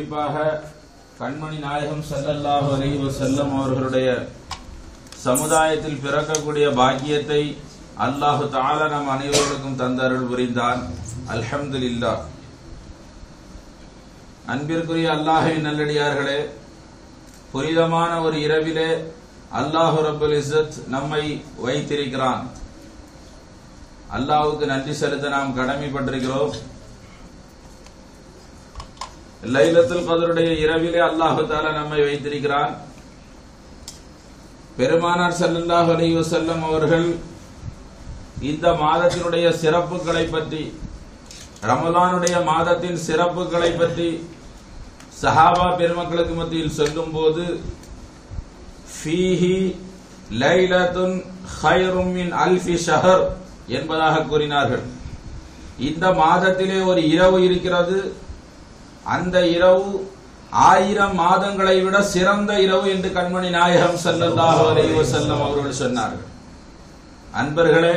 குறிப்பாக கண்மணி நாயகம் ஸல்லல்லாஹு அலைஹி வஸல்லம் அவர்களுடைய சமுதாயத்தில் பிறக்கக்கூடிய பாக்கியத்தை அல்லாஹு தஆலா நம் அனைவருக்கும் தந்தருள் புரிந்தான். அல்ஹம்துலில்லாஹ். அன்பிற்குரிய அல்லாஹ்வின் நல்லடியார்களே, புனிதமான ஒரு இரவிலே அல்லாஹு ரப்பல் இஸ்ஸத் நம்மை வைத்திருக்கிறான். அல்லாஹ்வுக்கு நன்றி செலுத்த நாம் கடமைப்பட்டிருக்கிறோம். லைலத்துல் கத்ருடைய இரவிலே அல்லாஹு தஆலா நம்மை வைத்திருக்கிறான். பெருமானார் ஸல்லல்லாஹு அலைஹி வஸல்லம் அவர்கள் இந்த மாதத்தினுடைய சிறப்புகளை பற்றி, ரமலானுடைய மாதத்தின் சிறப்புகளை பற்றி சஹாபா பெருமக்களுக்கு மத்தியில் சொல்லும் போது ஃபீஹி லைலத்துன் கைரும் மின் அல்ஃபி ஷஹர் என்பதாக கூறினார்கள். இந்த மாதத்திலே ஒரு இரவு இருக்கிறது, அந்த இரவு 1000 மாதங்களை விட சிறந்த இரவு என்று கண்மணி நாயகம் ஸல்லல்லாஹு அலைஹி வஸல்லம் அவர்கள் சொன்னார்கள். அன்பர்களே,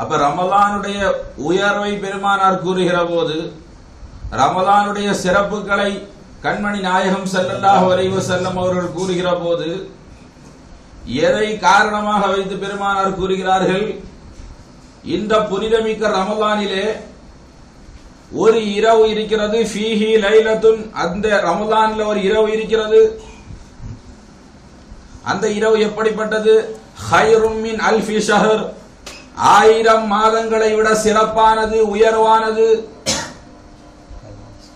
அப்ப ரமலானுடைய உயர்வை பெருமானார் கூறுகிற போது, ரமலானுடைய சிறப்புகளை கண்மணி நாயகம் ஸல்லல்லாஹு அலைஹி வஸல்லம் அவர்கள் கூறுகிற போது எதை காரணமாக வைத்து பெருமானார் கூறுகிறார்கள்? இந்த புனிதமிக்க ரமலானிலே ஒரு இரவு இருக்கிறது, ஃபீஹி லைலத்துன், அந்த ரமலான்ல ஒரு இரவு இருக்கிறது. அந்த இரவு எப்படிப்பட்டது? கைரும் மின் அல்ஃபி ஷஹர், 1000 மாதங்களை விட சிறப்பானது, உயர்வானது.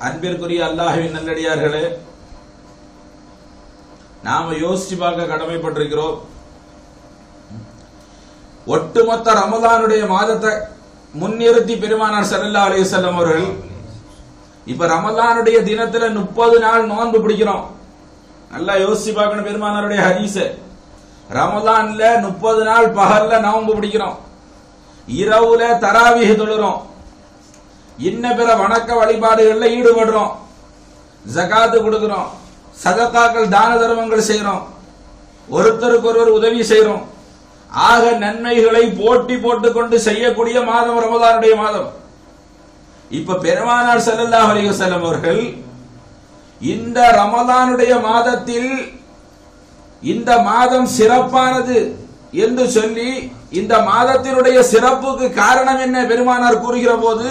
அன்பிற்குரிய அல்லாஹ்வின் நல்லடியார்களே, நாம யோசிச்சு பார்க்க கடமைப்பட்டிருக்கிறோம். ஒட்டுமொத்த ரமலானுடைய மாதத்தை முன்னிறுத்தி பெருமானார் ஸல்லல்லாஹு அலைஹி வஸல்லம் அவர்கள் இப்ப ரமலானுடைய தினத்துல 30 நாள் நோன்பு பிடிக்கிறோம். நல்லா யோசிச்சு பார்க்கணும் பெருமானாருடைய ஹதீஸ. ரமலான்ல 30 நாள் பகல்ல நோன்பு பிடிக்கிறோம், இரவுல தராவீஹ் தொழுறோம், இன்ன பிற வணக்க வழிபாடுகள்ல ஈடுபடுறோம், ஜகாத்து கொடுக்கிறோம், சதகாக்கள் தான தர்மங்கள் செய்யறோம், ஒருத்தருக்கு ஒருவர் உதவி செய்யறோம். ஆக நன்மைகளை போட்டி போட்டுக் கொண்டு செய்யக்கூடிய மாதம் ரமலானுடைய மாதம். இப்ப பெருமானார் ஸல்லல்லாஹு அலைஹி வஸல்லம் அவர்கள் இந்த ரமலானுடைய மாதத்தில் இந்த மாதம் சிறப்பானது என்று சொல்லி, இந்த மாதத்தினுடைய சிறப்புக்கு காரணம் என்ன பெருமானார் கூறுகிற போது,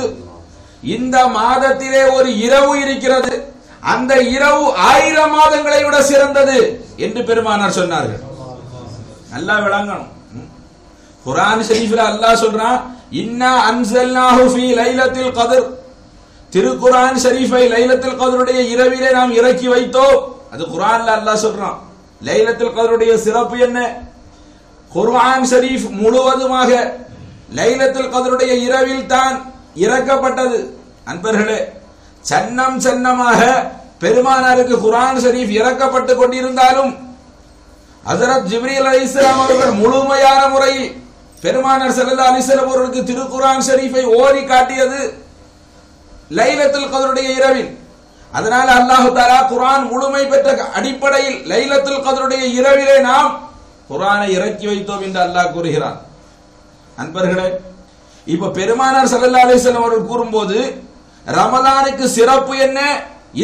இந்த மாதத்திலே ஒரு இரவு இருக்கிறது, அந்த இரவு 1000 மாதங்களை விட சிறந்தது என்று பெருமானார் சொன்னார்கள். நல்லா விளங்கணும். குர்ஆன் ஷரீஃப்ல அல்லாஹ் சொல்றான், இன்னா அன்ஸல்னாஹு ஃபீ லைலத்துல் கத்ர். திருக்குர்ஆன் ஷரீஃபை லைலத்துல் கத்ருடைய இரவிலே நாம் இறக்கி வைத்தோம். அது குர்ஆன்ல அல்லாஹ் சொல்றான். லைலத்துல் கத்ருடைய சிறப்பு என்ன? குர்ஆன் ஷரீஃப் முழுவதுமாக லைலத்துல் கத்ருடைய இரவில் தான் இறக்கப்பட்டது. அன்பர்களே, சன்னம் சன்னமாக பெருமானாருக்கு குர்ஆன் ஷரீஃப் இறக்கப்பட்டு கொண்டிருந்தாலும் ஹஜ்ரத் ஜிப்ரீல் அலைஹிஸ்ஸலாம் அவர்கள் முழுமையான முறையில் பெருமானார் ஸல்லல்லாஹு அலைஹி வஸல்லம் அவர்களுக்கு திருக்குர்ஆன் ஷரீஃபை ஓதி காட்டியது லைலத்துல் கத்ருடைய இரவில். அதனால அல்லாஹ் தஆலா குர்ஆன் முழுமை பெற்ற அடிப்படையில் லைலத்துல் கத்ருடைய இரவிலே நாம் குர்ஆனை இறக்கி வைத்தோம் என்று அல்லாஹ் கூறுகிறான். அன்பர்களே, இப்ப பெருமானார் ஸல்லல்லாஹு அலைஹி வஸல்லம் அவர்கள் கூறும்போது ரமலானுக்கு சிறப்பு என்ன?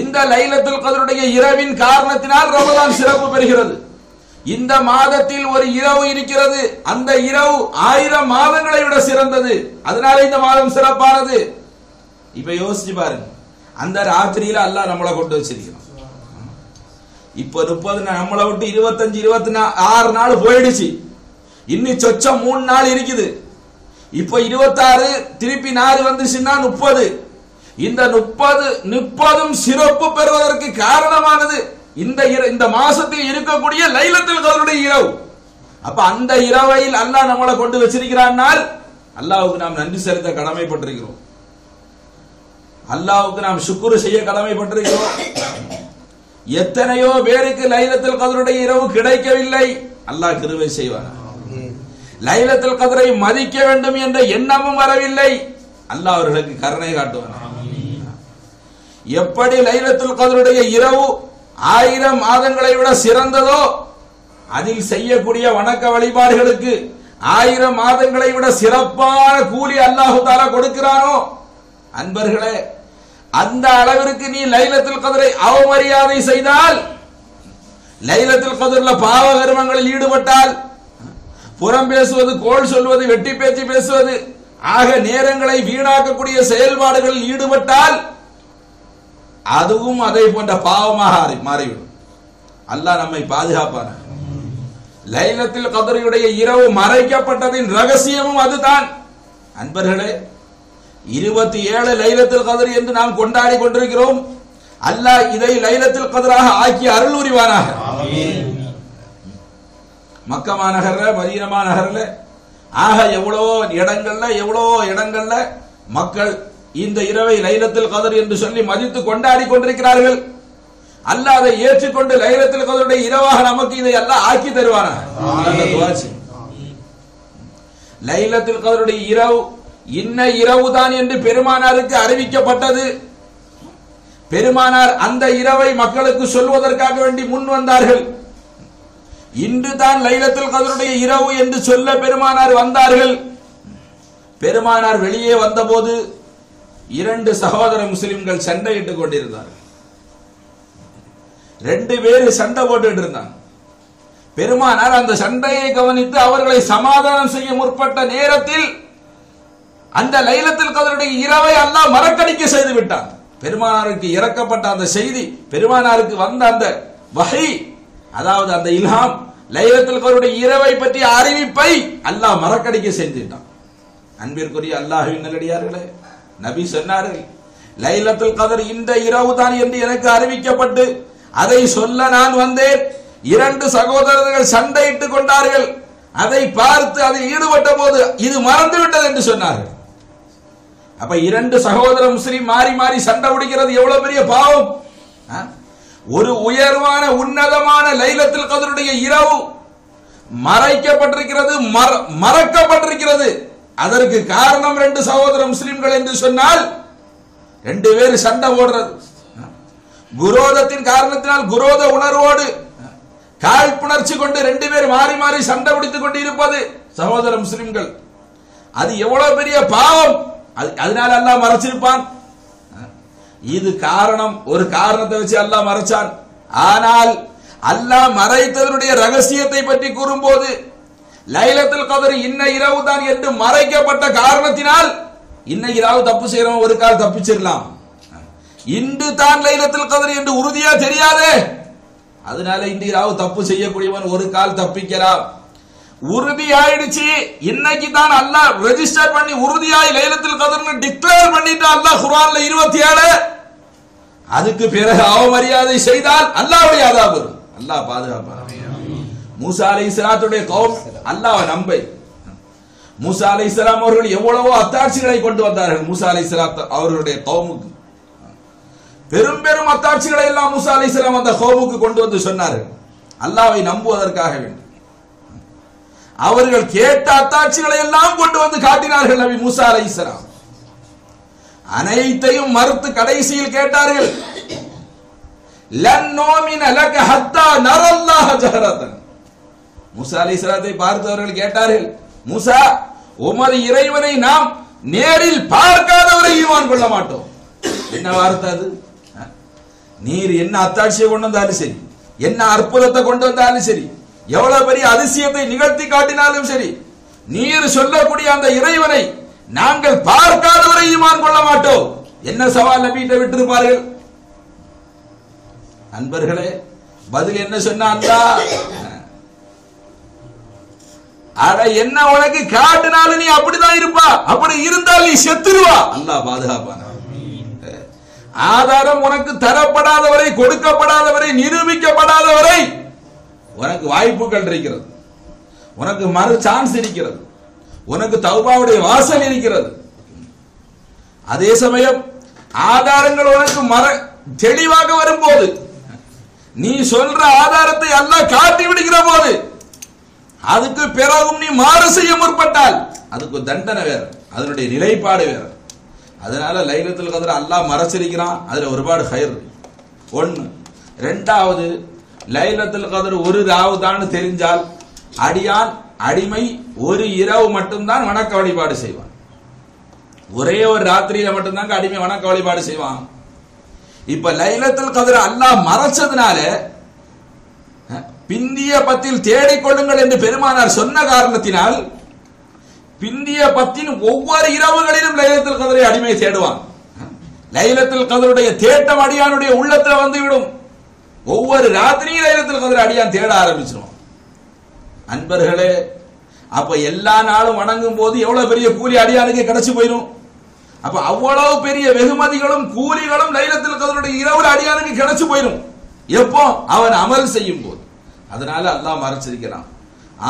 இந்த லைலத்துல் கத்ருடைய இரவின் காரணத்தினால் ரமலான் சிறப்பு பெறுகிறது. இந்த மாதத்தில் ஒரு இரவு இருக்கிறது, அந்த இரவு 1000 மாதங்களை விட சிறந்தது, அதனால இந்த மாதம் சிறப்பானது. இப்ப யோசிச்சு பாருங்க, அந்த ராத்திரியில அல்லாஹ் நம்மளை கொண்டு வச்சிருக்கிறான். இப்ப 30 நம்மளை விட்டு 25 26 நாள் போயிடுச்சு, இன்னும் சொச்சம் 3 நாள் இருக்குது. இப்ப 26 திருப்பி 4 வந்துச்சுன்னா 30. இந்த 30ம் சிறப்பு பெறுவதற்கு காரணமானது இந்த மாசத்தில் இருக்கக்கூடிய லைலத்துல் கத்ருடைய இரவு. அப்ப அந்த இரவையில் அல்லாஹ் நம்மளை கொண்டு வச்சிருக்கிறானால் அல்லாஹ்வுக்கு நாம் நன்றி செலுத்த கடமைப்பட்டிருக்கிறோம். அல்லாஹ்வுக்கு நாம் ஷுக்ர் செய்ய கடமைப்பட்டிருக்கிறோம். எத்தனையோ பேருக்கு லைலத்துல் கத்ருடைய இரவு கிடைக்கவில்லை, அல்லாஹ் கிருபை செய்வான். லைலத்துல் கத்ரை மதிக்க வேண்டும் என்ற எண்ணமும் வரவில்லை, அல்லாஹ் அவர்களுக்கு கருணை காட்டுவான். எப்படி லைலத்துல் கத்ருடைய இரவு 1000 மாதங்களை விட சிறந்ததோ, அதில் செய்யக்கூடிய வணக்க வழிபாடுகளுக்கு 1000 மாதங்களை விட சிறப்பான கூலி அல்லாஹ் தஆலா கொடுக்கிறானோ, அன்பர்களே, அந்த அளவிற்கு நீ லைலத்துல் கத்ரை அவமரியாதை செய்தால், லைலத்துல் கத்ர்ல பாவ கர்மங்களில் ஈடுபட்டால், புறம் பேசுவது, கோள் சொல்வது, வெட்டி பேச்சு பேசுவது ஆக நேரங்களை வீணாக்கக்கூடிய செயல்பாடுகளில் ஈடுபட்டால் அதுவும் அதை போன்ற பாவமாக மாறிவிடும். அல்லாஹ் நம்மை பாதுகாப்பான. லைலத்துல் கத்ருடைய இரவு மறைக்கப்பட்டதின் ரகசியமும் அதுதான். அன்பர்களே, 27 லைலத்துல் கத்ர் என்று நாம் கொண்டாடி கொண்டிருக்கிறோம். அல்லாஹ் இதை லைலத்துல் கத்ராக ஆக்கி அருள் புரிவானாக. மக்கா மாநகர்ல, மதீனா மாநகர்ல ஆக எவ்வளோ இடங்கள்ல மக்கள் இந்த இரவை லைலத்துல் கத்ர் என்று சொல்லி மதித்து கொண்டாடி கொண்டிருக்கிறார்கள். அல்லாஹ் அதை ஏற்றுக்கொண்டு லைலத்துல் கத்ருடைய இரவாக நமக்கு இதை அல்லாஹ் ஆக்கி தருவானாக. லைலத்துல் கத்ருடைய இரவு இன்ன இரவுதான் என்று பெருமானாருக்கு அறிவிக்கப்பட்டது. பெருமானார் அந்த இரவை மக்களுக்கு சொல்வதற்காக வேண்டி முன் வந்தார்கள். இன்று தான் லைலத்துல் கத்ருடைய இரவு என்று சொல்ல பெருமானார் வந்தார்கள். பெருமானார் வெளியே வந்தபோது 2 சகோதர முஸ்லிம்கள் சண்டையிட்டுக் கொண்டிருந்தார்கள். 2 பேர் சண்டை போட்டுட்டு இருந்தாங்க. பெருமானார் அந்த சண்டையை கவனித்து அவர்களை சமாதானம் செய்ய முற்பட்ட நேரத்தில் அந்த லைலத்துல் கத்ருடைய இரவை அல்லாஹ் மறக்கடிக்க செய்து விட்டான். பெருமானாருக்கு இறக்கப்பட்ட அந்த செய்தி, பெருமானாருக்கு வந்த அந்த வஹி, அதாவது அந்த இல்ஹாம், லைலத்துல் கத்ருடைய இரவை பற்றிய அறிவிப்பை அல்லாஹ் மறக்கடிக்க செய்துட்டான். அன்பிற்குரிய அல்லாஹ்வின் நல்லடியார்களே, நபி சொன்னார்கள், லைலத்துல் கத்ர் இந்த இரவு தான் என்று எனக்கு அறிவிக்கப்பட்டு அதை சொல்ல நான் வந்தேன். 2 சகோதரர்கள் சண்டையிட்டுக் கொண்டார்கள். அதை பார்த்து அதில் ஈடுபட்ட போது இது மறந்துவிட்டது என்று சொன்னார்கள். அப்ப 2 சகோதர முஸ்லிம் மாறி மாறி சண்டை பிடிக்கிறது எவ்வளவு பெரிய பாவம். ஒரு உயர்வான உன்னதமான லைலத்துல் கத்ருடைய இரவு மறைக்கப்பட்டிருக்கிறது, மறக்கப்பட்டிருக்கிறது. அதற்கு காரணம் 2 சகோதர முஸ்லிம்கள் என்று சொன்னால் 2 பேர் சண்டை போடுறது, குரோதத்தின் காரணத்தினால் குரோத உணர்வோடு காழ்ப்புணர்ச்சி கொண்டு 2 பேர் மாறி மாறி சண்டை பிடித்துக் கொண்டு இருப்பது சகோதர முஸ்லிம்கள், அது எவ்வளவு பெரிய பாவம். அதனால அல்லாஹ் மறைச்சிருப்பான். இது காரணம், ஒரு காரணத்தை வச்சு அல்லாஹ் மறைச்சான். ஆனால் அல்லாஹ் மறைத்ததனுடைய ரகசியத்தை பற்றி கூறும்போது லைலத்துல் கத்ர் இன்ன இரவு தான் என்று மறைக்கப்பட்ட காரணத்தினால் இன்னைக்கு இரவு தப்பு செய்யறவன் ஒரு கால் தப்பிச்சிடலாம். இன்று தான் லைலத்துல் கத்ர் என்று உறுதியா தெரியாதே, அதனால இன்று இரவு தப்பு செய்யக்கூடியவன் ஒரு கால் தப்பிக்கலாம். உறுதி ஆயிடுச்சு, இன்னைக்கு தான் அல்லாஹ் ரெஜிஸ்டர் பண்ணி உறுதியாய் லைலத்துல் கத்ர்னு டிக்ளேர் பண்ணிட்டு அல்லாஹ் குர்ஆன்ல 27, அதுக்கு பிறகு அவமரியாதை செய்தால் அல்லாஹ்வுடைய அதாப் வரும். அல்லாஹ் பாதுகாப்பான். மூசா அலைஹிஸ்ஸலாத்துடைய கௌம் அல்லாஹ்வை நம்பை. மூசா அலைஹிஸ்ஸலாம் அவர்கள் எவ்வளவோ அத்தாட்சிகளை கொண்டு வந்தார்கள். மூசா அலைஹிஸ்ஸலாம் அவர்களுடைய கௌமுக்கு பெரும் பெரும் அத்தாட்சிகளை எல்லாம் மூசா அலைஹிஸ்ஸலாம் அந்த கௌமுக்கு கொண்டு வந்து சொன்னார்கள், அல்லாஹ்வை நம்புவதற்காக வேண்டி. அவர்கள் கேட்ட அத்தாட்சிகளை எல்லாம் கொண்டு வந்து காட்டினார்கள் நபி மூசா அலைஹிஸ்ஸலாம். அனைத்தையும் மறுத்து கடைசியில் கேட்டார்கள், லன் நுமின லக ஹத்தா நரல்லாஹ ஜஹரதன். மூசா அலைஹிஸ்ஸலாத்தை பார்த்தவர்கள் கேட்டார்கள், மூசா, உமது இறைவனை நாம் நேரில் பார்க்காதவரை ஈமான் கொள்ள மாட்டோம். என்ன வார்த்தை அது? நீர் என்ன அத்தாட்சியை கொண்டு வந்தாலும் சரி, என்ன அற்புதத்தை கொண்டு வந்தாலும் சரி, எவ்வளவு பெரிய அதிசயத்தை நிகழ்த்தி காட்டினாலும் சரி, நீர் சொல்லக்கூடிய அந்த இறைவனை நாங்கள் பார்க்காதவரை ஈமான் கொள்ள மாட்டோம். என்ன சவால் நபிட்ட விட்டிருப்பார்கள்? அன்பர்களே, பதில் என்ன சொன்னா, அல்லாஹ் அட என்ன உனக்கு காட்டினாலும் நீ அப்படிதான் இருப்பா, அப்படி இருந்தால் நீ செத்துருவா. அல்லாஹ் பாதுகாப்பான. ஆதாரம் உனக்கு தரப்படாதவரை, கொடுக்கப்படாதவரை, நிரூபிக்கப்படாதவரை உனக்கு வாய்ப்புகள் இருக்கிறது, உனக்கு மறு சான்ஸ் இருக்கிறது, உனக்கு தௌபாவுடைய வாசல் இருக்கிறது. அதே சமயம் ஆதாரங்கள் உனக்கு தெளிவாக வரும்போது, நீ சொல்ற ஆதாரத்தை அல்லாஹ் காட்டி விடுகிற போது, அதுக்கு பிறகும் நீ மாறு செய்ய முற்பட்டால் அதுக்கு தண்டனை வேற, அதனுடைய நிலைப்பாடு வேற. அதனால லைலத்துல் கத்ர் அல்லாஹ் மறைச்சிருக்கிறான், அதுல ஒருபாடு ஹைர். 1. 2வது, லைலத்துல் கத்ர் ஒரு ராவு தான் தெரிஞ்சால் அடியான் அடிமை ஒரு இரவு மட்டும்தான் வணக்க வழிபாடு செய்வான். ஒரே ஒரு ராத்திரியில மட்டும்தாங்க அடிமை வணக்க வழிபாடு செய்வான். இப்ப லைலத்துல் கத்ர் அல்லாஹ் மறைச்சதுனால பிந்திய பத்தில் தேடிக்கொள்ளுங்கள் என்று பெருமானார் சொன்ன காரணத்தினால் பிந்திய பத்தின் ஒவ்வொரு இரவுகளிலும் லைலத்துல் கத்ரை அடிமை தேடுவான். லைலத்துல் கத்ருடைய தேட்டம் அடியானுடைய உள்ளத்துல வந்து விடும். ஒவ்வொரு ராத்திரியும் லைலத்துல் கத்ர் அடியான் தேட ஆரம்பிச்சிருவான். அன்பர்களே, அப்ப எல்லா நாளும் வணங்கும் போது எவ்வளவு பெரிய கூலி அடியானுக்கு கிடைச்சு போயிடும். அப்ப அவ்வளவு பெரிய வெகுமதிகளும் கூலிகளும் லைலத்துல் கத்ருடைய இரவுல அடியானுக்கு கிடைச்சு போயிடும். எப்போ? அவன் அமல் செய்யும் போது. அதனால அல்லாஹ் மறைச்சிருக்கிறான்.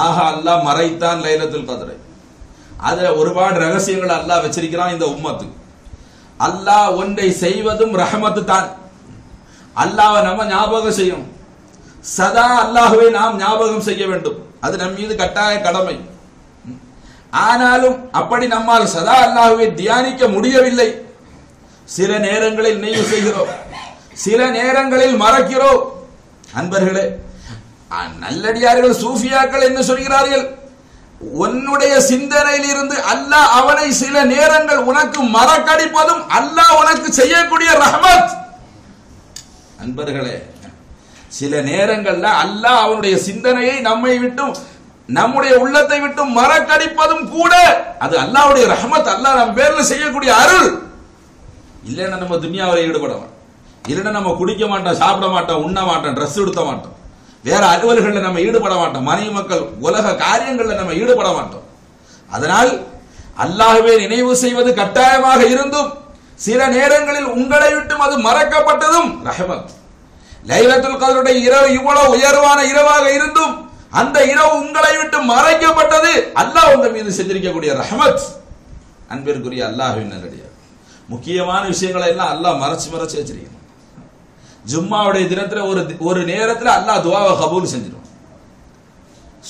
ஆஹா, அல்லாஹ் மறைத்தான் லைலத்துல் கத்ரை. அதுல ஒருபாடு ரகசியங்கள் அல்லாஹ் வச்சிருக்கிறான் இந்த உம்மத்துக்கு. அல்லாஹ் ஒன்றை செய்வதும் ரஹமத்து தான். அல்லாஹ்வை நம்ம ஞாபகம் செய்யும். சதா அல்லாஹ்வை நாம் ஞாபகம் செய்ய வேண்டும். அது நம் மீது கட்டாய கடமை. ஆனாலும் அப்படி நம்மால் சதா அல்லாஹ்வை தியானிக்க முடியவில்லை. சில நேரங்களில் நினைவு செய்கிறோம், சில நேரங்களில் மறக்கிறோம். அன்பர்களே, நல்லடியார்கள் சூஃபியாக்கள் என்ன சொல்கிறார்கள்? உன்னுடைய சிந்தனையில் இருந்து அல்லாஹ் அவனை சில நேரங்கள் உனக்கு மறக்கடிப்பதும் அல்லாஹ் உனக்கு செய்யக்கூடிய ரஹ்மத். அன்பர்களே, சில நேரங்கள்ல அல்லாஹ் அவனுடைய சிந்தனையை நம்மை விட்டும் நம்முடைய உள்ளத்தை விட்டு மறக்கடிப்பதும் கூட அது அல்லாஹ்வுடைய ரஹ்மத். அல்லாஹ் நம்ம பேர்ல செய்யக்கூடிய அருள். இல்லைன்னா நம்ம துன்யாவில் ஈடுபடுவோம், இல்லைன்னா நம்ம குடிக்க மாட்டோம், சாப்பிட மாட்டோம், உண்ண மாட்டோம், ட்ரெஸ் எடுத்த மாட்டோம், வேற அலுவல்களில் நம்ம ஈடுபட மாட்டோம், மனைவி மக்கள் உலக காரியங்களில் நம்ம ஈடுபட மாட்டோம். அதனால் அல்லாஹ்வை நினைவு செய்வது கட்டாயமாக இருந்தும் சில நேரங்களில் உங்களை விட்டும் அது மறக்கப்பட்டதும் ரஹ்மத். லைலத்துல் கத்ருடைய இரவு இவ்வளவு உயர்வான இரவாக இருந்தும் அந்த இரவு உங்களை விட்டு மறைக்கப்பட்டது அல்லாஹ் உங்க மீது செஞ்சிருக்கக்கூடிய ரஹ்மத். அன்பிற்குரிய அல்லாஹ்வின் நல்லடியார், முக்கியமான விஷயங்களை எல்லாம் அல்லாஹ் மறைச்சு வச்சிருக்கிறான். ஜும்மாவுடைய தினத்துல ஒரு நேரத்துல அல்லாஹ் துஆவை கபூல் செஞ்சிடும்.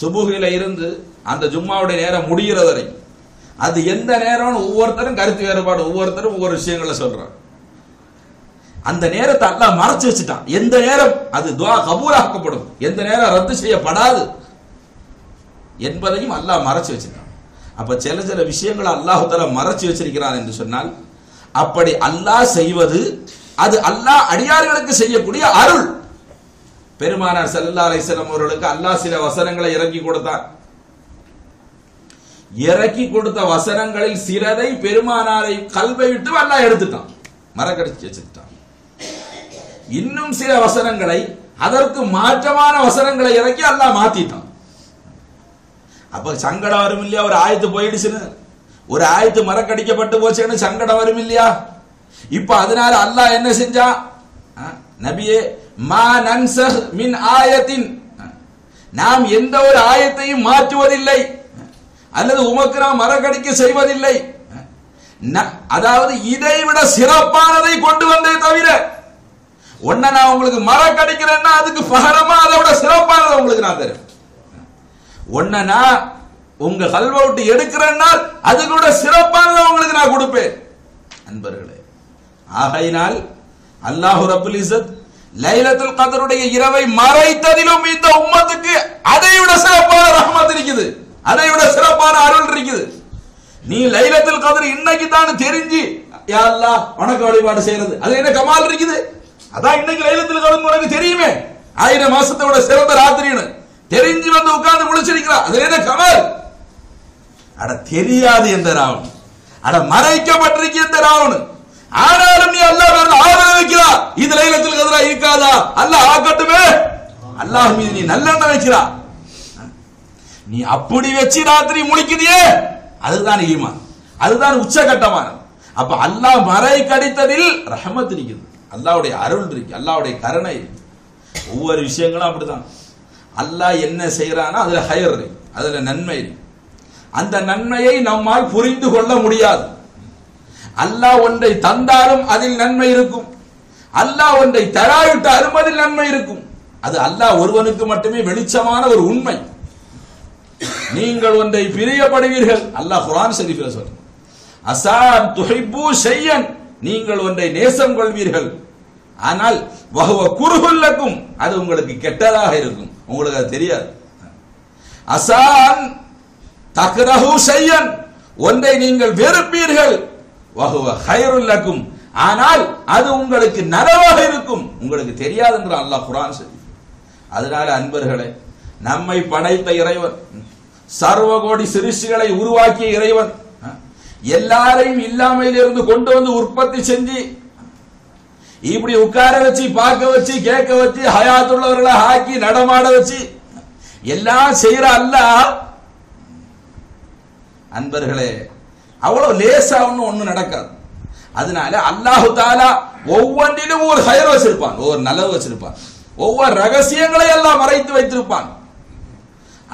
சுபுஹில இருந்து அந்த ஜும்மாவுடைய நேரம் முடிகிற வரை அது எந்த நேரம்னு ஒவ்வொருத்தரும் கருத்து வேறுபாடு, ஒவ்வொருத்தரும் ஒவ்வொரு விஷயங்களை சொல்றாங்க. அந்த நேரத்தை அல்லாஹ் மறைச்சு வச்சுட்டான். எந்த நேரம் அது துஆ கபூலாக்கப்படும், எந்த நேரம் ரத்து செய்யப்படாது என்பதையும் அல்லாஹ் மறைச்சு வச்சுட்டான். அப்ப சில சில விஷயங்களை அல்லாஹ் தஆலா மறைச்சு வச்சிருக்கிறான் என்று சொன்னால் அப்படி அல்லாஹ் செய்வது அது அல்லாஹ் அடியார்களுக்கு செய்யக்கூடிய அருள். பெருமானார் ஸல்லல்லாஹு அலைஹி வஸல்லம் அவர்களுக்கு அல்லாஹ் சில வசனங்களை இறக்கி கொடுத்தார். இறக்கி கொடுத்த வசனங்களில் சிலதை பெருமானாரை கல்வை விட்டு அல்லாஹ் எடுத்துட்டான், மறக்கடிச்சு வச்சுட்டான். இன்னும் சில வசனங்களை அதற்கு மாற்றமான வசனங்களை இறக்கி அல்லாஹ் மாத்திட்டான். அப்ப சங்கடம் வரும் இல்லையா? ஒரு ஆயத்து போயிடுச்சுன்னு, ஒரு ஆயத்து மறக்கடிக்கப்பட்டு போச்சுன்னு சங்கடம் வரும் இல்லையா? இப்ப அதனால அல்லாஹ் என்ன செஞ்சா? நபியே, மா நன்சஹ் மின் ஆயத்தின், நாம் எந்த ஒரு ஆயத்தையும் மாற்றுவதில்லை அல்லது உமக்கு நாம் மறக்கடிக்க செய்வதில்லை. அதாவது இதைவிட சிறப்பானதை கொண்டு வந்தே தவிர ஒன்ன நான் உங்களுக்கு மறக்கடிக்கிறேன்னா அதுக்கு பகரமா அதை விட சிறப்பானதை உங்களுக்கு நான் தருவேன். ஒன்ன நான் உங்க கல்வை விட்டு எடுக்கிறேன்னா அதுக்கு விட சிறப்பானதை உங்களுக்கு நான் கொடுப்பேன். அன்பர்களே, ஆகையினால் அல்லாஹ் ரப்புல் இஸ்ஸத் லைலத்துல் கத்ருடைய இரவை மறைத்ததிலும் இந்த உம்மத்துக்கு அதை விட சிறப்பான ரஹ்மத் இருக்குது, அதை விட சிறப்பான அருள் இருக்குது. நீ லைலத்துல் கத்ர் இன்னைக்கு தான் தெரிஞ்சு யா அல்லாஹ் வணக்க வழிபாடு செய்யறது, அது என்ன கமால் இருக்குது? அதான் இன்னைக்கு லைலத்துல் கத்ர் உனக்கு தெரியுமே, 1000 மாசத்தோட சிறந்த ராத்திரின்னு தெரிஞ்சு வந்து உட்கார்ந்து முழிச்சிருக்கிறா, அது என்ன கமால்? அட தெரியாது என்ற ராவன், அட மறைக்கப்பட்டிருக்க என்ற ராவன். ஆனாலும் நீ அல்லாஹ் மேல ஆதரவு வைக்கிறா, இது லைலத்துல் கத்ரா இருக்காதா? அல்லாஹ் ஆக்கட்டுமே, அல்லாஹ் மீது நீ நல்லெண்ணம் வைக்கிறா. நீ அப்படி வச்சு ராத்திரி முழிக்குதியே, அதுதான் ஈமான், அதுதான் உச்சகட்டமான. அப்ப அல்லாஹ் மறை கடித்ததில் ரஹமத் இருக்குது, அல்லாஹ்வுடைய அருள் இருக்கு, அல்லாஹ்வுடைய கருணை இருக்கு. ஒவ்வொரு விஷயங்களும் அப்படிதான். அல்லாஹ் என்ன செய்யறானா அதுல ஹைர் இருக்கு, அதுல நன்மை இருக்கு. அந்த நன்மையை நம்மால் புரிந்து கொள்ள முடியாது. அல்லாஹ் ஒன்றை தந்தாலும் அதில் நன்மை இருக்கும், அல்லாஹ் ஒன்றை தராவிட்டாலும் அதில் நன்மை இருக்கும். அது அல்லாஹ் ஒருவனுக்கு மட்டுமே வெளிச்சமான ஒரு உண்மை. நீங்கள் ஒன்றை பிரியப்படுவீர்கள், அல்லாஹ் குர்ஆன் ஷரீஃபில் சொல்றான், அஸான் துஹிப்பு ஷையன், நீங்கள் ஒன்றை நேசம் கொள்வீர்கள், ஆனால் வஹுவ குர்ஹுல் லக்கும், அது உங்களுக்கு கெட்டதாக இருக்கும், உங்களுக்கு அது தெரியாது. அஸான் தக்ரஹு ஷையன், ஒன்றை நீங்கள் வெறுப்பீர்கள், வஹுவ கைருல் லக்கும், ஆனால் அது உங்களுக்கு நலவாக இருக்கும், உங்களுக்கு தெரியாது என்று அல்லாஹ் குர்ஆன் சொல்லி. அதனால அன்பர்களே, நம்மை படைத்த இறைவன், சர்வகோடி சிருஷ்டிகளை உருவாக்கிய இறைவன், எல்லாரையும் இல்லாமையிலிருந்து கொண்டு வந்து உற்பத்தி செஞ்சு இப்படி உட்கார வச்சு பார்க்க வச்சு கேட்க வச்சு ஹயாத்துள்ளவர்களை ஆக்கி நடமாட வச்சு எல்லாம் செய்யற அல்லாஹ் அன்பர்களே அவ்வளவு லேசா ஒண்ணு நடக்காது. அதனால அல்லாஹு தஆலா ஒவ்வொன்றிலும் ஒரு ஹைர் வச்சிருப்பான், ஒவ்வொரு நலவு வச்சிருப்பான், ஒவ்வொரு ரகசியங்களை எல்லாம் மறைத்து வைத்திருப்பான்.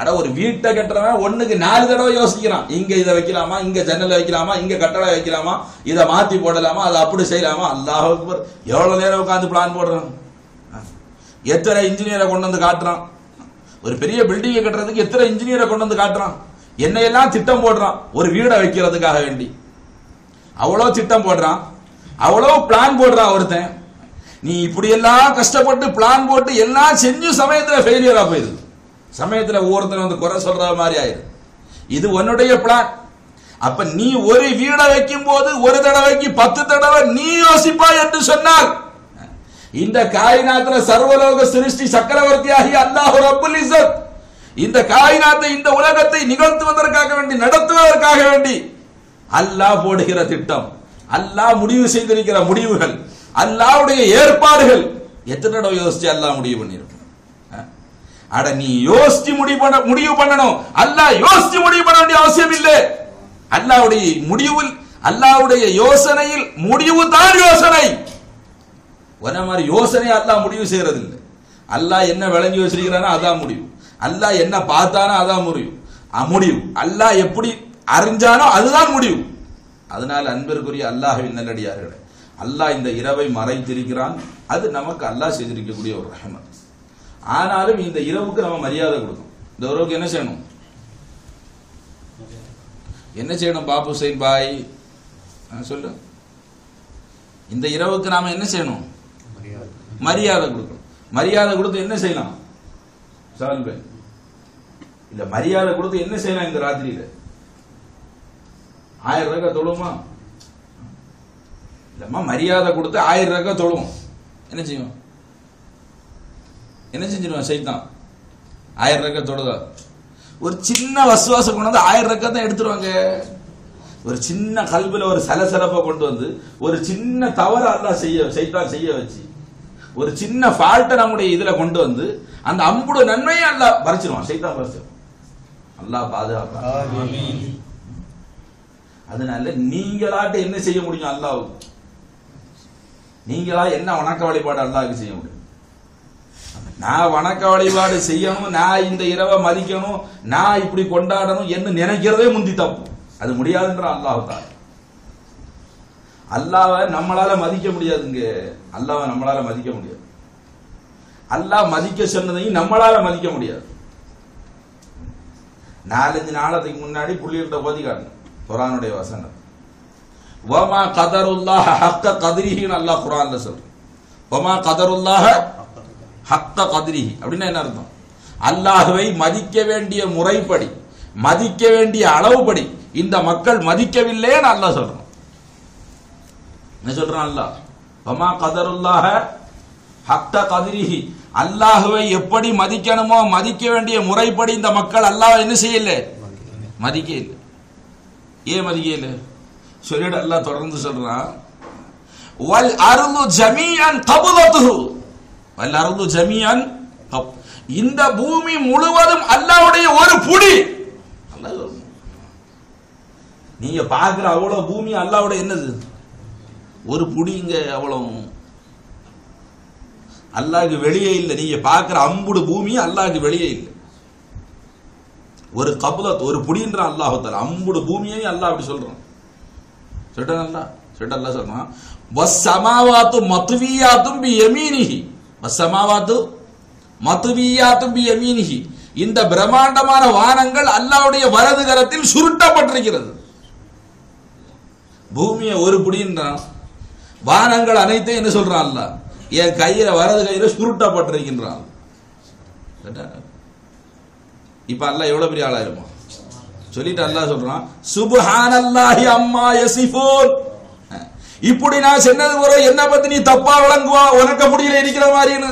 அட ஒரு வீட்டை கட்டுறவன் ஒண்ணுக்கு 4 தடவை யோசிக்கிறான், இங்க இதை வைக்கலாமா, இங்க ஜன்னல் வைக்கலாமா, இங்க கட்டளை வைக்கலாமா, இதை மாத்தி போடலாமா, அதை அப்படி செய்யலாமா. அல்லாஹ் அக்பர், எவ்வளவு நேரம் உட்கார்ந்து பிளான் போடுறான், எத்தனை இன்ஜினியரை கொண்டு வந்து காட்டுறான். ஒரு பெரிய பில்டிங்கை கட்டுறதுக்கு எத்தனை இன்ஜினியரை கொண்டு வந்து காட்டுறான், என்னையெல்லாம் திட்டம் போடுறான் ஒரு வீடை வைக்கிறதுக்காக வேண்டி. அவ்வளவு திட்டம் போடுறான், அவ்வளவு பிளான் போடுறான் ஒருத்தன். நீ இப்படி எல்லாம் கஷ்டப்பட்டு பிளான் போட்டு எல்லாம் செஞ்சு சமயத்துல ஃபெயிலியரா போயிருது, சமயத்துல ஒவ்வொருத்தர் வந்து குறை சொல்ற மாதிரி ஆயிரும். இது உன்னுடைய பிளான். அப்ப நீ ஒரு வீடை வைக்கும் போது ஒரு தடவைக்கு 10 தடவை நீ யோசிப்பாய் என்று சொன்னால், இந்த காயினாத்துல சர்வலோக சிருஷ்டி சக்கரவர்த்தியாகிய அல்லாஹ் ரப்புல் இஸ்ஸத் இந்த காயினாத்தை, இந்த உலகத்தை நிகழ்த்துவதற்காக வேண்டி, நடத்துவதற்காக வேண்டி அல்லாஹ் போடுகிற திட்டம், அல்லாஹ் முடிவு செய்திருக்கிற முடிவுகள், அல்லாஹ்வுடைய ஏற்பாடுகள் எத்தனை தடவை யோசிச்சு அல்லாஹ் முடிவு பண்ணிருக்க. அட நீ யோசிச்சு முடிவு பண்ணணும், அல்லாஹ் யோசிச்சு முடிவு பண்ண வேண்டிய அவசியம் இல்லை. அல்லாஹ்வுடைய முடிவில், அல்லாஹ்வுடைய யோசனையில் முடிவு தான் யோசனை. ஒரே மாதிரி யோசனை அல்லாஹ் முடிவு செய்யறது இல்லை. அல்லாஹ் என்ன விளங்கி வச்சிருக்கிறானோ அதான் முடிவு, அல்லாஹ் என்ன பார்த்தானோ அதான் முடிவு. அல்லாஹ் எப்படி அறிஞ்சானோ அதுதான் முடிவு. அதனால அன்பிற்குரிய அல்லாஹ்வின் நல்லடியார்களே, அல்லாஹ் இந்த இரவை மறைத்திருக்கிறான், அது நமக்கு அல்லாஹ் செய்திருக்கக்கூடிய ஒரு ரஹ்மத். ஆனாலும் இந்த இரவுக்கு நம்ம மரியாதை கொடுக்கணும். இந்த இரவுக்கு என்ன செய்யணும், என்ன செய்யணும் பாபு ஹுசைன் பாய் சொல்லு, இந்த இரவுக்கு நாம என்ன செய்யணும், மரியாதை கொடுக்கணும். மரியாதை கொடுத்து என்ன செய்யலாம் சால்வே இல்ல, மரியாதை கொடுத்து என்ன செய்யலாம், இந்த ராத்திரியில 1000 ரூபாய் தொழுமா இல்லம்மா, மரியாதை கொடுத்து 1000 ரூபாய் தொழுவோம், என்ன செய்யும், என்ன செஞ்சிருவான் சைத்தான். 1000 ரூபாய் தொழுதா ஒரு சின்ன வசுவாசம் கொண்டு வந்து 1000 ரூபாய் தான் எடுத்துருவாங்க. ஒரு சின்ன கல்வில ஒரு சலசலப்பை கொண்டு வந்து, ஒரு சின்ன தவறு அல்லாஹ் சைத்தான் செய்ய வச்சு, ஒரு சின்ன ஃபால்ட்டை நம்முடைய இதுல கொண்டு வந்து அந்த அம்புடு நன்மையை அல்லாஹ் பறிச்சிருவான், சைத்தான் பறிச்சிருவான். அல்லாஹ் பாதுகாப்பான். அதனால நீங்களாட்ட என்ன செய்ய முடியும், அல்லாஹ் நீங்களா என்ன வணக்க வழிபாடு அல்லாஹ்வுக்கு செய்ய முடியும். நான் வணக்க வழிபாடு செய்யணும், நான் இந்த இரவை மதிக்கணும், நான் இப்படி கொண்டாடணும் என்று நினைக்கிறதே முந்தி தப்பு. அது முடியாதுன்ற அல்லாஹ் தான். அல்லாஹ்வை நம்மளால மதிக்க முடியாதுங்க, அல்லாஹ்வை நம்மளால மதிக்க முடியாது. அல்லாஹ் மதிக்க சொன்னதையும் நம்மளால மதிக்க முடியாது. 4-5 நாளைக்கு முன்னாடி புள்ளிகிட்ட ஓதி காட்டணும் குர்ஆனுடைய வசனம். வமா கதருல்லாஹ ஹக்க கத்ரிஹின்னு அல்லாஹ் குர்ஆன்ல சொல்றான். வமா கதருல்லாஹ ஹக்க கத்ரிஹி அப்படின்னா என்ன அர்த்தம், அல்லாஹ்வை மதிக்க வேண்டிய முறைப்படி, மதிக்க வேண்டிய அளவுப்படி இந்த மக்கள் மதிக்கவில்லைன்னு அல்லாஹ் சொல்றான். என்ன சொல்றான் அல்லாஹ், வமா கதருல்லாஹ ஹக்க கத்ரிஹி, அல்லாஹ்வை எப்படி மதிக்கணுமோ மதிக்க வேண்டிய முறைப்படி இந்த மக்கள் அல்லாஹ் என்ன செய்யல, மதிக்க இல்லை. ஏன் மதிக்க இல்லை சொல்லிட்டு அல்லாஹ் தொடர்ந்து சொல்றான், வல் அர்து ஜமீஅன் கபலத்துஹு, வல் அர்து ஜமீஅன், இந்த பூமி முழுவதும் அல்லாஹ்வுடைய ஒரு புடி. அல்லாஹ் நீங்க பார்க்கிற அவ்வளவு பூமி அல்லாஹ்வுடைய என்னது, ஒரு புடிங்க, அவ்வளவு அல்லாஹ்க்கு வெளியே இல்லை. நீங்க பார்க்கிற அம்புடு பூமி அல்லாஹ்க்கு வெளியே இல்லை. ஒரு கபலத், ஒரு புடின்ற அல்லாஹ் தஆலா அம்புடு பூமியை அல்லாஹ் அப்படி சொல்றான். சொல்லிட்டு அல்லாஹ் சொல்றான், வஸ்ஸமாவாத்து மத்வியாத்தும் பியமீனிஹி, வஸ்ஸமாவாத்து மத்வியாத்தும் பியமீனிஹி, இந்த பிரம்மாண்டமான வானங்கள் அல்லாஹ்வுடைய வலது கரத்தில் சுருட்டப்பட்டிருக்கிறது. பூமியை ஒரு புடின்றான், வானங்கள் அனைத்தையும் என்ன சொல்றான் அல்லாஹ் என் கையில வலது கையில சுருட்டப்பட்டிருக்கின்றான். இப்ப அல்லாஹ் எவ்வளவு பெரிய ஆளாயிருமா சொல்லிட்டு அல்லாஹ் சொல்றான், சுப்ஹானல்லாஹி அம்மா யசிஃபூன், இப்படி நான் சொன்னது போற என்ன பத்தி நீ தப்பா விளங்குவா, உனக்கு முடியல இருக்கிற மாதிரின்னு,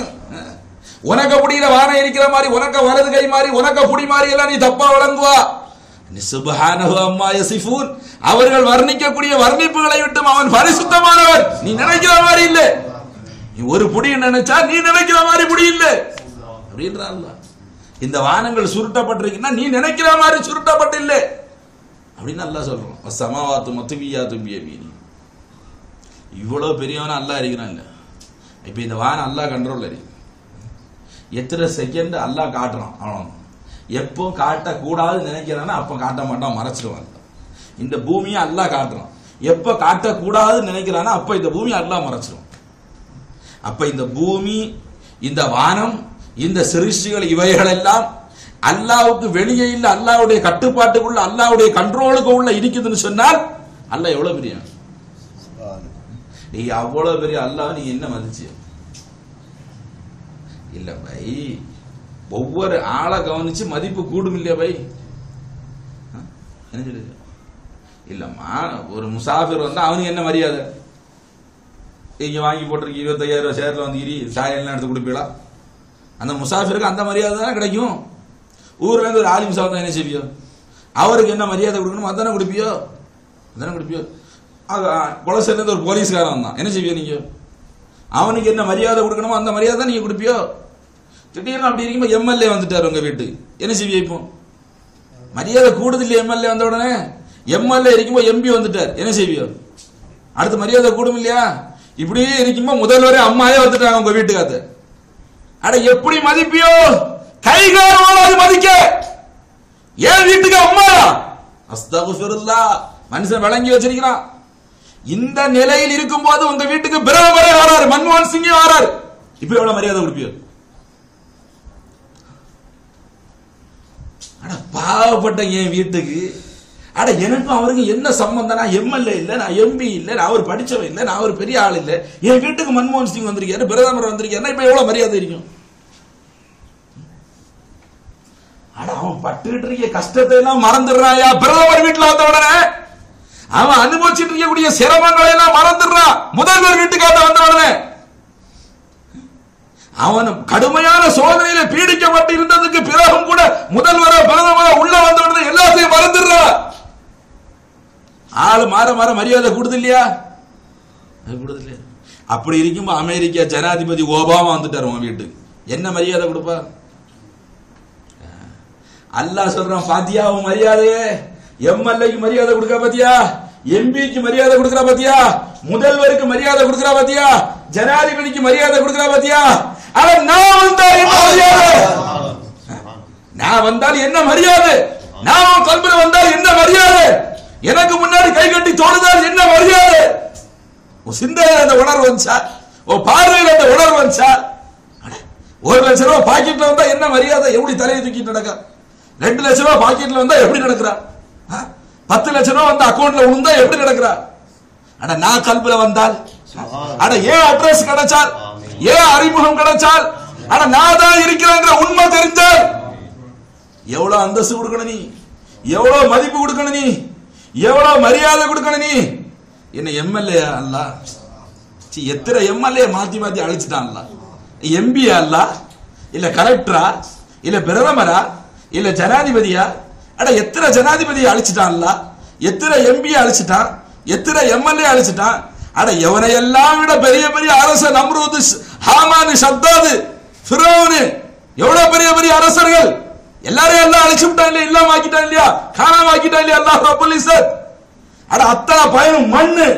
உனக்கு முடியல வானம் இருக்கிற மாதிரி, உனக்கு வலது கை மாதிரி, உனக்கு புடி மாதிரி எல்லாம் நீ தப்பா விளங்குவா. சுப்ஹானஹு அம்மா யசிஃபூன், அவர்கள் வர்ணிக்கக்கூடிய வர்ணிப்புகளை விட்டும் அவன் பரிசுத்தமானவர். நீ நினைக்கிற மாதிரி இல்ல, நீ ஒரு புடி நினைச்சா நீ நினைக்கிற மாதிரி புடி இல்ல அப்படின்றான். இந்த வானங்கள் சுருட்டப்பட்டிருக்குன்னா நீ நினைக்கிற மாதிரி சுருட்டப்பட்டு இல்லை அப்படின்னு அல்லாஹ் சொல்றோம். சமாவாத்து மத்துவியாத்து பியமீனி, இவ்வளவு பெரியவனா அல்லாஹ் இருக்கிறான் இல்ல. இப்ப இந்த வானம் அல்லாஹ் கண்ட்ரோல்ல இருக்கு. எத்தனை செகண்ட் அல்லாஹ் காட்டுறான், அவன் எப்போ காட்டக்கூடாது நினைக்கிறானா அப்ப காட்ட மாட்டான், மறைச்சிடுவான். இந்த பூமியை அல்லாஹ் காட்டுறான், எப்ப காட்டக்கூடாது நினைக்கிறானா அப்ப இந்த பூமி அல்லாஹ் மறைச்சிடுவான். அப்ப இந்த பூமி, இந்த வானம், இந்த சிருஷ்டிகள் இவைகள் எல்லாம் அல்லாஹ்வுக்கு வெளியே இல்ல, அல்லாஹ்வுடைய கட்டுப்பாட்டுக்குள்ள, அல்லாஹ்வுடைய கண்ட்ரோலுக்கு உள்ள இருக்குதுன்னு சொன்னால் அல்லாஹ் எவ்வளவு பெரிய, நீ அவ்வளவு பெரிய அல்லாஹ் நீ என்ன மதிச்சு இல்ல பை. ஒவ்வொரு ஆளை கவனிச்சு மதிப்பு கூடும் இல்லையா பை? என்ன சொல்லுங்க இல்லம்மா, ஒரு முசாஃபிர் வந்தா அவனுக்கு என்ன மரியாதை? இங்க வாங்கி போட்டிருக்கு 25,000 ரூபாய் சேர்ல வந்து சாயம் எல்லாம் எடுத்து கொடுப்பீங்களா? அந்த முசாஃபிருக்கு அந்த மரியாதை தானே கிடைக்கும். ஊர்ல இருந்து ஒரு ஆலிம் சாப்பிட்டா என்ன செய்வியோ, அவருக்கு என்ன மரியாதை கொடுக்கணும் அதானே கொடுப்பியோ, அதானே கொடுப்பியோ. குலசையில இருந்து ஒரு போலீஸ்காரன் தான், என்ன செய்வியோ நீங்க, அவனுக்கு என்ன மரியாதை கொடுக்கணுமோ அந்த மரியாதை தான் நீங்க கொடுப்பியோ. திடீர்னு அப்படி இருக்கும்போது எம்எல்ஏ வந்துட்டாரு உங்க வீட்டுக்கு, என்ன செய்வியோ? இப்போ மரியாதை கூடுது இல்லையா? எம்எல்ஏ வந்த உடனே, எம்எல்ஏ இருக்கும்போது எம்பி வந்துட்டார், என்ன செய்வியோ? அடுத்த மரியாதை கூடும் இல்லையா? இப்படியே இருக்கும்போது முதல்வரே அம்மாவே வந்துட்டாங்க உங்க வீட்டுக்கு, அட எப்படி மதிப்பியோ? கைகாரமாவது மதிக்க, ஏன் வீட்டுக்கு அம்மா? அஸ்தக்ஃபிருல்லாஹ், மனுஷன் வழங்கி வச்சிருக்கிறான். இந்த நிலையில் இருக்கும் போது உங்க வீட்டுக்கு பிரதமரே வராரு, மன்மோகன் சிங்கே வராரு, இப்ப எவ்வளவு மரியாதை கொடுப்பியோ? அட பாவப்பட்ட என் வீட்டுக்கு, அட எனக்கும் அவருக்கு என்ன சம்பந்தம்? நான் எம்எல்ஏ இல்ல, நான் எம்பி இல்ல, நான் அவர் படிச்சவன் இல்ல, நான் ஒரு பெரிய ஆள் இல்ல, என் வீட்டுக்கு மன்மோகன் சிங் வந்திருக்காரு, பிரதமர் வந்திருக்காருன்னா இப்ப எவ்வளவு மரியாதை இருக்கும்? அட அவன் பட்டுக்கிட்டு இருக்க கஷ்டத்தை எல்லாம் மறந்துடுறாயா? பிரதமர் வீட்டுல வந்த உடனே அவன் அனுபவிச்சுட்டு இருக்கக்கூடிய சிரமங்களை எல்லாம் மறந்துடுறான். முதல்வர் வீட்டுக்காக வந்த உடனே அவன் கடுமையான சோதனையில பீடிக்கப்பட்டு இருந்ததுக்கு பிறகும் கூட முதல்வர பிரதமர உள்ள வந்த உடனே எல்லாத்தையும் மறந்துடுறான். ஆளு மாற மாற மரியாதை கூடுது இல்லையா? கூடுது இல்லையா? அப்படி இருக்கும்போது அமெரிக்கா ஜனாதிபதி ஒபாமா வந்துட்டார் உன் வீட்டுக்கு, என்ன மரியாதை கொடுப்பா? அல்லாஹ் சொல்றான் பாத்தியா உன் மரியாதையே? எம்எல்ஏக்கு மரியாதை கொடுக்க பாத்தியா? எம்பிக்கு மரியாதை கொடுக்கற பாத்தியா? முதல்வருக்கு மரியாதை கொடுக்கற பாத்தியா? ஜனாதிபதிக்கு மரியாதை கொடுக்கற பாத்தியா? ஆனா நான் வந்தா என்ன மரியாதை? நான் வந்தால் என்ன மரியாதை? நான் கல்பனை வந்தால் என்ன மரியாதை? எனக்கு முன்னாடி கை கட்டி தோணுதால் என்ன மரியாதை? உன் சிந்தையில அந்த உணர்வு வந்துச்சா? உன் பார்வையில் அந்த உணர்வு வந்துச்சா? 1 லட்சம் ரூபாய் பாக்கெட்ல வந்தா என்ன மரியாதை? எப்படி தலையை தூக்கிட்டு நடக்க? 2 லட்சம் ரூபாய் பாக்கெட்ல வந்தா எப்படி நடக்கிறா? 10 லட்சம் ரூபாய் வந்து அக்கௌண்ட்ல விழுந்தா எப்படி நடக்கிறா? அட நான் கல்புல வந்தால், அட ஏன் அட்ரஸ் கிடைச்சால், ஏன் அறிமுகம் கிடைச்சால், அட நான் தான் இருக்கிறேங்கிற உண்மை தெரிஞ்சால் எவ்வளவு அந்தஸ்து கொடுக்கணும் நீ, எவ்வளவு மதிப்பு கொடுக்கணும் நீ, எவ்வளவு மரியாதை கொடுக்கணும் நீ? என்ன எம்எல்ஏ அல்ல, எத்தனை எம்எல்ஏ மாத்தி மாத்தி அழிச்சுட்டான்ல. எம்பியா அல்ல, இல்ல கலெக்டரா, இல்ல பிரதமரா, இல்ல ஜனாதிபதியா? அட எத்தனை ஜனாதிபதியை அழிச்சிட்டான்ல, எத்தனை எம்பியை அழிச்சிட்டான், எத்தனை எம்எல்ஏ அழிச்சிட்டான். அட எவனை எல்லாம் விட பெரிய பெரிய அரச நம்ரூது, ஹாமான், ஷத்தாது, ஃபிரௌன், எவ்வளவு பெரிய பெரிய அரசர்கள் எல்லாரையும் எல்லாம் அழிச்சு விட்டான் இல்லையா? இல்லாம ஆக்கிட்டான் இல்லையா? காணாம ஆக்கிட்டான் இல்லையா அல்லாஹ் ரப்பல் இஸ்ஸத்? அட அத்தனை பயனும் மண்ணு,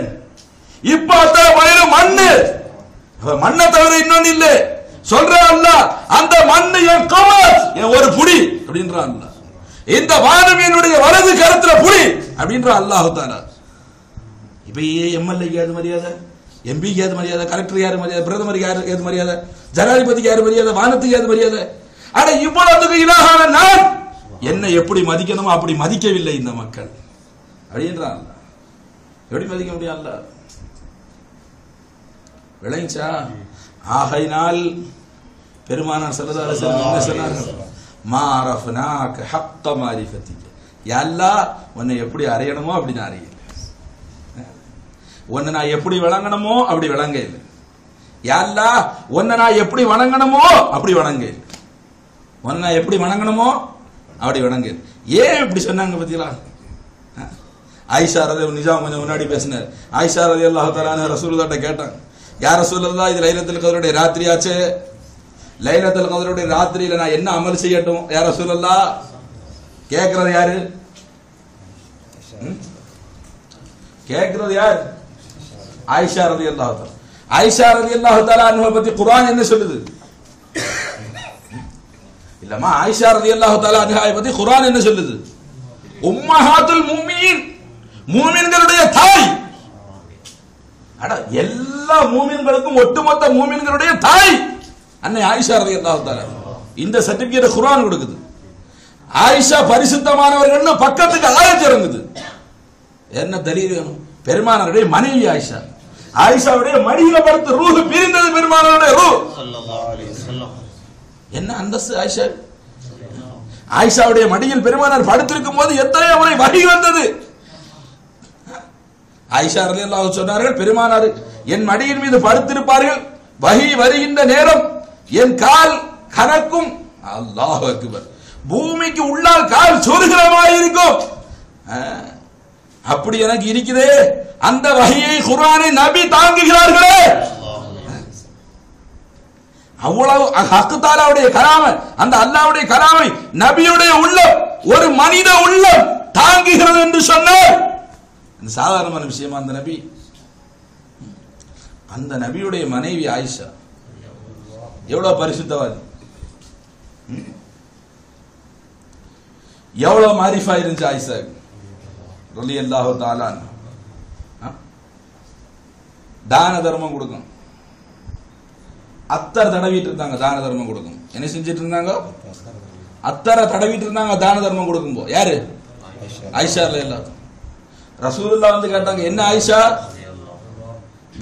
இப்ப அத்தனை பயனும் மண்ணு, மண்ணை தவிர இன்னொன்னு இல்ல சொல்ற அல்லாஹ். அந்த மண்ணு என் கமர், என் ஒரு புடி அப்படின்றான் அல்லாஹ். இந்த வானம் என்னுடைய வலது கருத்துல புடி அப்படின்ற அல்லாஹ் தஆலா. இப்ப எம்எல்ஏக்கு யாரு மரியாதை? எம்பிக்கு யாரு மரியாதை? கலெக்டர் யாரு மரியாதை? பிரதமருக்கு யாரு ஏது மரியாதை? ஜனாதிபதிக்கு யாரு மரியாதை? வானத்துக்கு யாரு மரியாதை? அட இவ்வளவுக்கு இலாகான நான் என்ன எப்படி மதிக்கணுமோ அப்படி மதிக்கவில்லை இந்த மக்கள் அப்படின்றான் அல்லாஹ். எப்படி மதிக்க முடியும் அல்லாஹ்? விளங்கிச்சா? ஆகையினால் பெருமானார் ஸல்லல்லாஹு அலைஹி வஸல்லம் என்ன சொன்னார்கள்? மாரஃப்னாக ஹக்க மாரிஃபத்திக, யா அல்லாஹ் உன்னை எப்படி அறியணுமோ அப்படி நான் அறியல. உன்னை நான் எப்படி விளங்கணுமோ அப்படி விளங்க இல்லை. யா அல்லாஹ் உன்னை நான் எப்படி வணங்கணுமோ அப்படி வணங்க இல்லை. உன்னை நான் எப்படி வணங்கணுமோ அப்படி வணங்க. ஏன் இப்படி சொன்னாங்க பத்தியா? ஆயிஷா ரலியல்லாஹு நிஜாம் கொஞ்சம் முன்னாடி பேசினார். ஆயிஷா ரலியல்லாஹு தஆலா ரசூலுல்லாஹ்ட்ட கேட்டாங்க, யா ரசூலுல்லாஹ் இது லைலத்துல் கத்ருடைய ராத்திரியாச்சே, லைலத்துல் கத்ருடைய ராத்திரியில நான் என்ன அமல் செய்யட்டும் யா ரசூலுல்லாஹ்? கேக்குறது யாரு? கேக்குறது யார்? ஆயிஷா ரலியல்லாஹு தஆலா. ஆயிஷா ரலியல்லாஹு தஆலா அன்ஹா பத்தி குர்ஆன் என்ன சொல்லுது? இல்லமா ஆயிஷா ரலியல்லாஹு தஆலா அன்ஹா பத்தி குர்ஆன் என்ன சொல்லுது? உம்மஹாத்துல் முஃமினீன், மூமின்களுடைய தாய். அட எல்லா மூமின்களுக்கும் ஒட்டுமொத்த மூமின்களுடைய தாய் அன்னை ஆயிஷா ரலியல்லாஹு தஆலா. இந்த சர்டிபிகேட் குர்ஆன் கொடுக்குது. ஆயிஷா பரிசுத்தமானவர்கள்னு பக்கத்துக்கு ஆயத்து இறங்குது. என்ன தலீல் வேணும்? பெருமானாருடைய மனைவி ஆயிஷா. ஆயிஷாவுடைய மடியில படுத்து ரூஹ் பிரிந்தது பெருமானாருடைய ரூஹ் ஸல்லல்லாஹு அலைஹி வஸல்லம். என்ன அந்தஸ்து ஆயிஷா? ஆயிஷாவுடைய மடியில் பெருமானார் படுத்திருக்கும் போது எத்தனை முறை வஹி வந்தது? ஆயிஷா ரலியல்லாஹு சொன்னார்கள், பெருமானார் என் மடியின் மீது படுத்திருப்பார்கள், வஹி வருகின்ற நேரம் என் கால் கனக்கும். அல்லாஹு அக்பர். பூமிக்கு உள்ளால் கால் சொருகிற மாதிரி இருக்கும். அப்படி எனக்கு இருக்குதே. அந்த வஹியை குர்ஆனை நபி தாங்குகிறார்களே. அவ்வளவு ஹக்கு தஆலாவுடைய கலாமை, அந்த அல்லாஹ்வுடைய கலாமை நபியுடைய உள்ளம், ஒரு மனித உள்ளம் தாங்குகிறது என்று சொன்னார். சாதாரணமான விஷயமா? அந்த நபி, அந்த நபியுடைய மனைவி ஆயிஷா எவ்வளவு பரிசுத்தவாதி, எவ்வளவு மாரிஃபா இருந்துச்சு ஆயிஷா ரலியல்லாஹு தஆலா. தான தர்மம் கொடுக்கும். அத்தர் தடவிட்டு இருந்தாங்க தான தர்மம் கொடுக்கும். என்ன செஞ்சிட்டு இருந்தாங்க? அத்தரை தடவிட்டு இருந்தாங்க தான தர்மம் கொடுக்கும் போது. யாரு? ஆயிஷா ரலியல்லாஹு. ரசூலுல்லாஹ் வந்து கேட்டாங்க, என்ன ஆயிஷா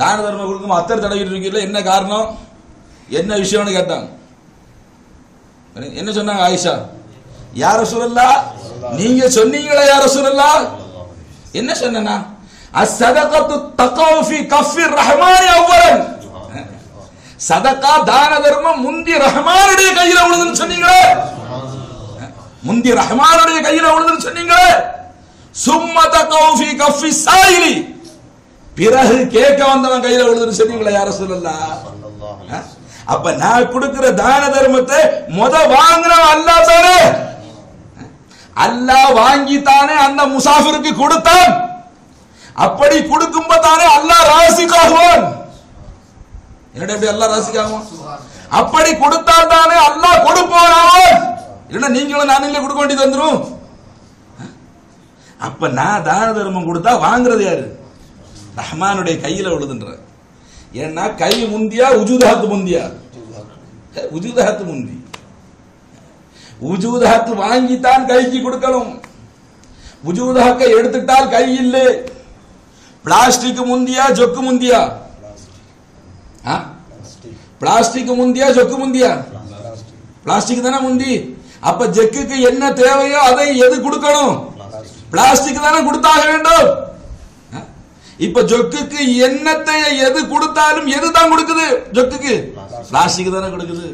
தான தர்மம் கொடுக்கும் அத்தர் தடவிட்டு இருக்கீங்களா, என்ன காரணம், என்ன விஷயம்னு கேட்டாங்க. என்ன சொன்னாங்க ஆயிஷா? யா ரசூலுல்லாஹ் நீங்க சொன்னீங்களே யா ரசூலுல்லாஹ். என்ன சொன்னா? அஸ்ஸதகத்து தகவு ஃபீ கஃபிர் ரஹ்மானி அவ்வலன். சதகா தான தர்மம் முந்தி ரஹ்மானுடைய கையில விழுதுன்னு சொன்னீங்களே, முந்தி ரஹ்மானுடைய கையில விழுதுன்னு சொன்னீங்களே. சும்ம தகவு ஃபீ கஃபி ஸாயிலி, பிறகு கேட்க வந்தவன் கையில விழுதுன்னு சொன்னீங்களே யா ரசூலுல்லாஹ். அப்ப நான் கொடுக்கிற தான தர்மத்தை முத வாங்குறவன் அல்லாஹ் தானே. அல்லாஹ் வாங்கித்தானே அந்த முசாஃபிருக்கு கொடுத்தான். அப்படி கொடுக்கும்போது தானே அல்லாஹ் ராசிக்காகுவான். என்னடா இப்படி அல்லாஹ் ராசிக்காகுவான்? அப்படி கொடுத்தால் தானே அல்லாஹ் கொடுப்பான். இல்லைன்னா நீங்களும் நானும் கொடுக்க வேண்டியது வந்துடும். அப்ப நான் தான தர்மம் கொடுத்தா வாங்குறது யாரு? ரஹ்மானுடைய கையில விழுதுன்ற. ஏன்னா கை முந்தியா உஜூதஹத்து முந்தியா? உஜூதஹத்து முந்தி. உஜூதஹத்து வாங்கித்தான் கைக்கு கொடுக்கணும். உஜூதஹத்தை எடுத்துட்டால் கை இல்லை. பிளாஸ்டிக் முந்தியா ஜொக்கு முந்தியா? பிளாஸ்டிக் முந்தியா ஜொக்கு முந்தியா? பிளாஸ்டிக் தானே முந்தி. அப்ப ஜெக்குக்கு என்ன தேவையோ அதை எது கொடுக்கணும்? பிளாஸ்டிக் தானே கொடுத்தாக வேண்டும். இப்ப ஜொக்குக்கு எண்ணத்தை எது கொடுத்தாலும் எதுதான் கொடுக்குது? ஜொக்குக்கு பிளாஸ்டிக் தானே கொடுக்குது.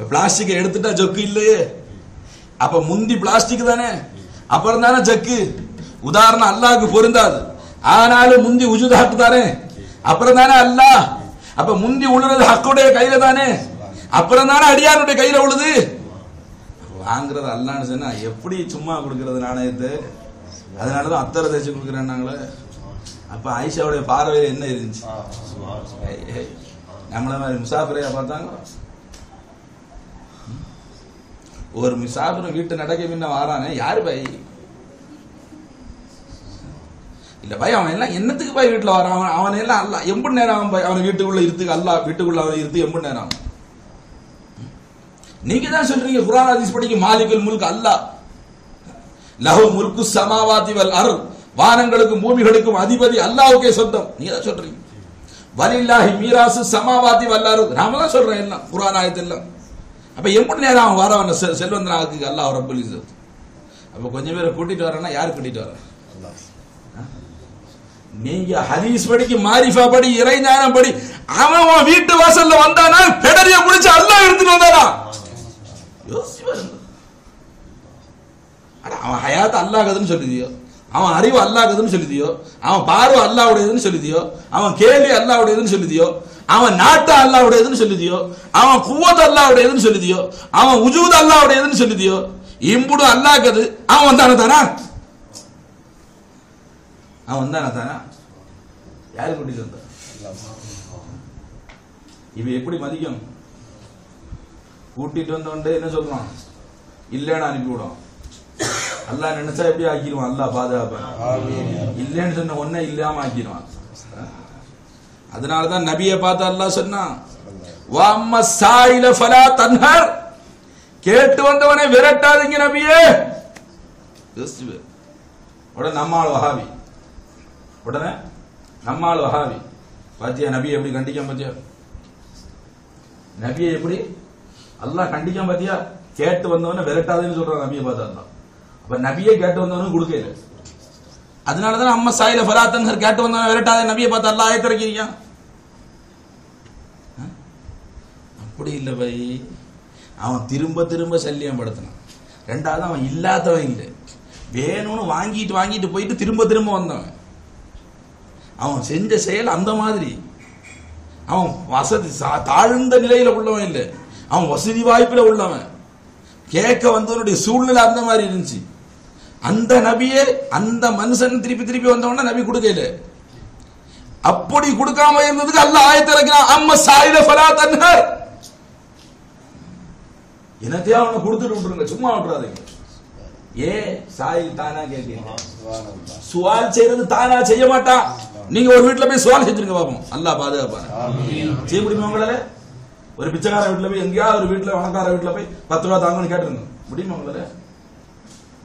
பிளாஸ்டிக் எடுத்துட்டா ஜொக்கு இல்லையே. அப்ப முந்தி பிளாஸ்டிக் தானே, அப்புறம் தானே ஜக்கு. உதாரணம் அல்லாஹ்க்கு பொருந்தாது, ஆனாலும் முந்தி உஜூத் ஹக் தானே, அப்புறம் தானே அல்லாஹ். அப்ப முந்தி உழுறது ஹக்குடைய கையில தானே, அப்புறம் தானே அடியாருடைய கையில உழுது. வாங்குறது அல்லான்னு சொன்னா எப்படி சும்மா கொடுக்கறது நாணயத்தை? அதனாலதான் அத்தரை தேய்ச்சி கொடுக்குறேன் நாங்களே. அப்ப ஆயிஷாவுடைய பார்வையில் என்ன இருந்துச்சு? நம்மள மாதிரி முசாஃபிரையா பார்த்தாங்க. ஒரு முசாஃபிர் வீட்டு நடக்க முன்ன வாரானே, யாரு பை? இல்ல பை, அவன் எல்லாம் என்னத்துக்கு போய் வீட்டுல வரான்? அவன் எல்லாம் அல்ல எம்பு நேரம் அவன் வீட்டுக்குள்ள இருக்கு. அல்லா வீட்டுக்குள்ள அவன் இருக்கு எம்பு நேரம். நீங்க தான் சொல்றீங்க குர்ஆன் ஹதீஸ் படிக்க மாலிகுல் முல்க் அல்லாஹ், லஹு முல்கு ஸமாவாதி வல் அர்த், வானங்களுக்கும் பூமிகளுக்கும் அதிபதி அல்லாஹ்வுக்கே சொந்தம். நீங்க தான் சொல்றீங்க. வலில்லாஹி மீராசு ஸமாவாதி வல் அர்த், நாம தான் சொல்றோம் எல்லாம் குர்ஆன் ஆயத்து எல்லாம். அப்ப எப்படி நேரம் அவன் வரவன செல்வந்தனாக்கு அல்லாஹ் ரப்பல் இஸ்ஸத். அப்ப கொஞ்சம் பேரை கூட்டிட்டு வரேன்னா யாரு கூட்டிட்டு வர? நீங்க ஹதீஸ் படிக்கு மாரிஃபா படி இறைஞானம் படி அவன் வீட்டு வாசல்ல வந்தானா பெடரிய முடிச்சு அல்லாஹ் எடுத்துட்டு வந்தானா அவன் ஹயாத் அல்லாஹ்வுதுன்னு சொல்லுதியோ, அவன் அறிவு அல்லாஹ்வுதுன்னு சொல்லுதியோ, அவன் பார்வை அல்லாஹ்வுடையதுன்னு சொல்லுதியோ, அவன் கேள்வி அல்லாஹ்வுடையதுன்னு சொல்லுதியோ, அவன் நாட்டு அல்லாஹ்வுடையதுன்னு சொல்லுதியோ, அவன் குவத் அல்லாஹ்வுடையதுன்னு சொல்லுதியோ, அவன் உஜூத் அல்லாஹ்வுடையதுன்னு சொல்லுதியோ, இம்புடு அல்லாஹ்வுது அவன் வந்தானே தானா? அவன் வந்தானே தானா? யாரு கூட்டிட்டு வந்தா? இவ எப்படி மதிக்கும்? கூட்டிட்டு வந்தவன்டே என்ன சொல்றான்? இல்லன்னு அனுப்பிவிடும். அல்லாஹ் நினைச்சா எப்படி ஆக்கிடுவான்? அல்லாஹ் பாதுகாப்பான். இல்லன்னு சொன்ன ஒன்னே இல்லாம ஆக்கிடுவான். அதனாலதான் நபியை பார்த்து அல்லாஹ் சொன்னான், வஅம்மா ஸாயில ஃபலா தன்ஹர், கேட்டு வந்தவனை விரட்டாதீங்க நபியே. உடனே நம்மால் வஹாபி, உடனே நம்மால் வஹாபி பாத்தியா நபியை எப்படி கண்டிக்காம பாத்தியா? நபியை எப்படி அல்லாஹ் கண்டிக்காம பாத்தியா? கேட்டு வந்தவன விரட்டாதுன்னு சொல்றான் நபியை பார்த்தா. அப்ப நபியை கேட்டு வந்தவனும் கொடுக்கல. அதனாலதான் அம்மா சாயில ஃபலாத்தன்ஹர் கேட்டு வந்தவன விரட்டாத நபியை பார்த்து அல்லாஹ் ஆயத் இறக்கிருக்கீங்க. அப்படி இல்லை பை, அவன் திரும்ப திரும்ப சல்லியம் படுத்தினான். ரெண்டாவது அவன் இல்லாதவன் இல்லை, வேணும்னு வாங்கிட்டு போயிட்டு திரும்ப திரும்ப வந்தவன். அவன் செஞ்ச செயல் அந்த மாதிரி. அவன் வசதி தாழ்ந்த நிலையில உள்ளவன் இல்லை, அவன் வசதி வாய்ப்புல உள்ளவன். கேட்க வந்தவனுடைய சூழ்நிலை அந்த மாதிரி இருந்துச்சு. அந்த நபியே அந்த மனுஷன் திருப்பி திருப்பி வந்தவன நபி கொடுக்கல. அப்படி கொடுக்காம இருந்ததுக்கு அல்லாஹ் ஆயத் இறக்கினான், அம்மா ஸாயில ஃபலா தன்ஹர். என்னத்தையா அவனை கொடுத்துட்டு விட்டுருங்க, சும்மா விட்டுறாதீங்க. ஏ சாயில் தானா கேட்க, சுவால் செய்யறது தானா செய்ய மாட்டான். நீங்க ஒரு வீட்டுல போய் சுவால் செஞ்சிருங்க பாப்போம், அல்லாஹ் பாதுகாப்பான். செய்ய முடியுமா உங்களால? ஒரு பிச்சைக்கார வீட்டுல போய், எங்கேயாவது ஒரு வீட்டுல வணக்கார வீட்டுல போய் 10 ரூபா தாங்கன்னு கேட்டுருங்க, முடியுமா உங்களால?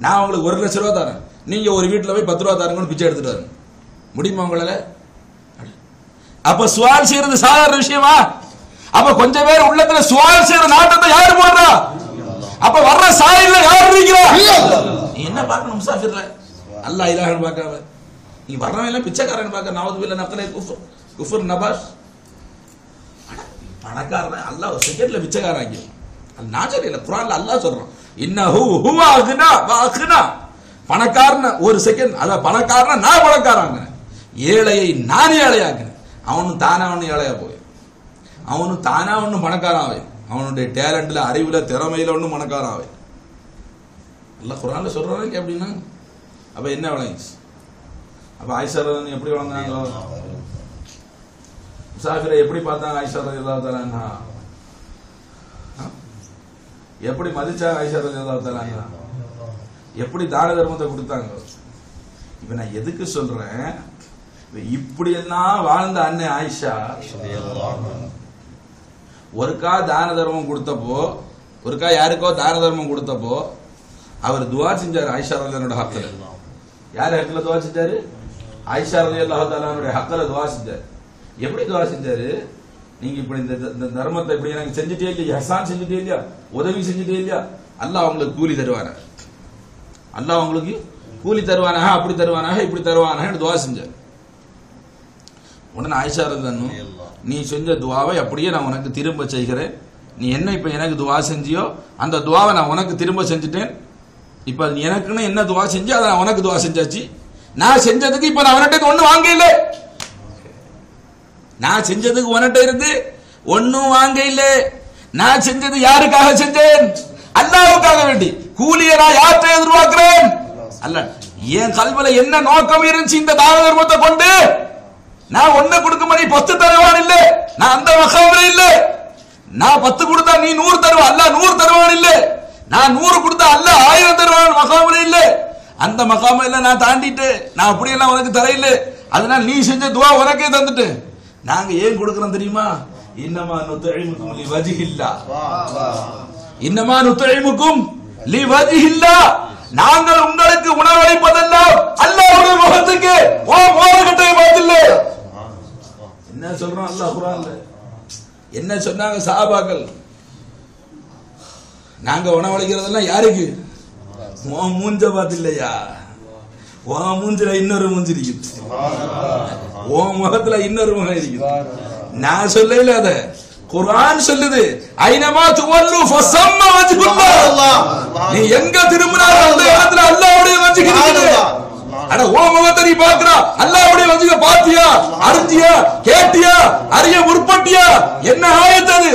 நான் உங்களுக்கு 1 லட்சம் ரூபா தரேன், நீங்க ஒரு வீட்டுல போய் 10 ரூபா தாருங்கன்னு பிச்சை எடுத்துட்டு வரேன், முடியுமா உங்களால? அப்ப சுவால் செய்யறது சாதாரண விஷயமா? அப்ப கொஞ்சம் பேர் உள்ளத்துல சுவால் செய்யற நாட்டத்தை யாரு போடுறா? அப்ப வர்ற சாயில யாரு இருக்கிறா? நீ என்ன பார்க்கணும் முசாஃபிர்ல? அல்லாஹ் இலாஹன்னு பார்க்காம நீ வர்றவன் எல்லாம் பிச்சைக்காரன் பார்க்க. நவது பில்ல நக்கலை குஃபர் நபாஷ். பணக்காரன் அல்லாஹ் ஒரு செகண்ட்ல பிச்சைக்காரன் ஆக்கி. நான் சொல்லல, குர்ஆன்ல அல்லாஹ் சொல்றான், இன்னஹு ஹுவ அக்னா வ அக்னா. பணக்காரன் ஒரு செகண்ட், அத பணக்காரன் நான் பணக்காரங்க, ஏழையை நான் ஏழையாக்குறேன். அவனும் தானா ஒன்னு ஏழையா போய், அவனும் தானா ஒன்னு பணக்காரன் ஆவே, அவனுடைய டேலண்ட்ல அறிவுல திறமையில ஒன்னும் பணக்காரன் ஆவே. அல்லாஹ் குர்ஆன்ல சொல்றானே அப்படின்னா அப்ப என்ன விளங்குச்சு? அப்ப ஆயிஷா ரலியல்லாஹு எப்படி வளர்ந்தாங்க? முசாஃபிரை எப்படி பார்த்தாங்க ஆயிஷா ரலியல்லாஹு தஆலா அன்ஹா? எப்படி மதிச்சாங்க ஆயிஷா ரலியல்லாஹு தஆலா அன்ஹா? எப்படி தான தர்மத்தை கொடுத்தாங்க? இப்ப நான் எதுக்கு சொல்றேன், இப்படி எல்லாம் வாழ்ந்த அன்னை ஆயிஷா ஒருக்கா தான தர்மம் கொடுத்தப்போ, ஒருக்கா யாருக்கோ தான தர்மம் கொடுத்தப்போ அவர் துவா செஞ்சாரு ஆயிஷா ரலியல்லாஹு ஹக்ல. யார் ஹக்ல துவா செஞ்சாரு? ஆயிஷா ரலியல்லாஹு தஆலாவுடைய ஹக்ல துவா செஞ்சாரு. எப்படி துவா செஞ்சாரு? நீங்க இப்படி இந்த தர்மத்தை இப்படி எனக்கு செஞ்சுட்டே இல்லையா, ஹசான் செஞ்சுட்டே இல்லையா, உதவி செஞ்சுட்டே இல்லையா, அல்லாஹ் உங்களுக்கு கூலி தருவானா, அல்லாஹ் உங்களுக்கு கூலி தருவானாக, அப்படி தருவானாக, இப்படி தருவானாக துவா செஞ்சார். உடனே ஆயிஷா ரலியல்லாஹு, நீ செஞ்ச துவாவை அப்படியே நான் உனக்கு திரும்ப செய்கிறேன். நீ என்ன இப்ப எனக்கு துவா செஞ்சியோ அந்த துவாவை நான் உனக்கு திரும்ப செஞ்சுட்டேன். இப்ப நீ எனக்குன்னு என்ன துவா செஞ்சு அதை நான் உனக்கு துவா செஞ்சாச்சு. நான் செஞ்சதுக்கு இப்ப நான் உன்கிட்ட ஒண்ணு வாங்க இல்ல, நான் செஞ்சதுக்கு உன்கிட்ட இருந்து ஒன்னும் வாங்க இல்ல. நான் செஞ்சது யாருக்காக செஞ்சேன்? அல்லாஹ்வுக்காக வேண்டி. கூலியை நான் யார்கிட்ட எதிர்பார்க்கிறேன்? அல்லாஹ். என் கல்வில என்ன நோக்கம் இருந்துச்சு இந்த தான தர்மத்தை கொண்டு? நான் ஒண்ணு கொடுக்கும்போது 10 தருவான் இல்ல, நான் அந்த மகாமில இல்ல. நான் 10 கொடுத்தா நீ 100 தருவா, அல்லாஹ் 100 தருவான் இல்ல. நான் 100 கொடுத்தா அல்லாஹ் 1000 தருவான் மகாமில இல்ல. அந்த மகாமில நான் தாண்டிட்டு நான் அப்படியெல்லாம் உனக்கு தர இல்ல. அதனால நீ செஞ்ச துவா உனக்கே தந்துட்டு. நாங்க ஏன் கொடுக்கிறோம் தெரியுமா? இன்னமா நுத்இமுக்கும் லிவஜ்ஹில்லாஹ், இன்னமா நுத்இமுக்கும் லிவஜ்ஹில்லாஹ். நாங்கள் உங்களுக்கு உணவளிப்பதெல்லாம் அல்லாஹ்வுடைய முகத்துக்கு. ஓ மோரகட்டை பார்த்தில்ல என்ன சொல்றான் அல்லாஹ் குர்ஆன்ல? என்ன சொன்னாங்க சஹாபாக்கள்? நாங்க உணவளிக்கிறதெல்லாம் யாருக்கு? மூஞ்ச பார்த்தில்லையா, உன் மூஞ்சில இன்னொரு மூஞ்சி இருக்குது, உன் முகத்துல இன்னொரு முகம் இருக்குது. நான் சொல்லல, அத குர்ஆன் சொல்லுது. ஐனமா துவல்லு ஃபஸம்ம வஜ்ஹுல்லாஹ். நீ எங்க திரும்பினாலும் அந்த இடத்துல அல்லாஹ்வுடைய வஜ்ஹ் இருக்குது. அட ஓ முகத்தை நீ பார்க்கறா, அல்லாஹ்வுடைய வஜ்ஹ பாத்தியா, அறிஞ்சியா, கேட்டியா, அறிய முற்பட்டியா? என்ன ஆயத் அது?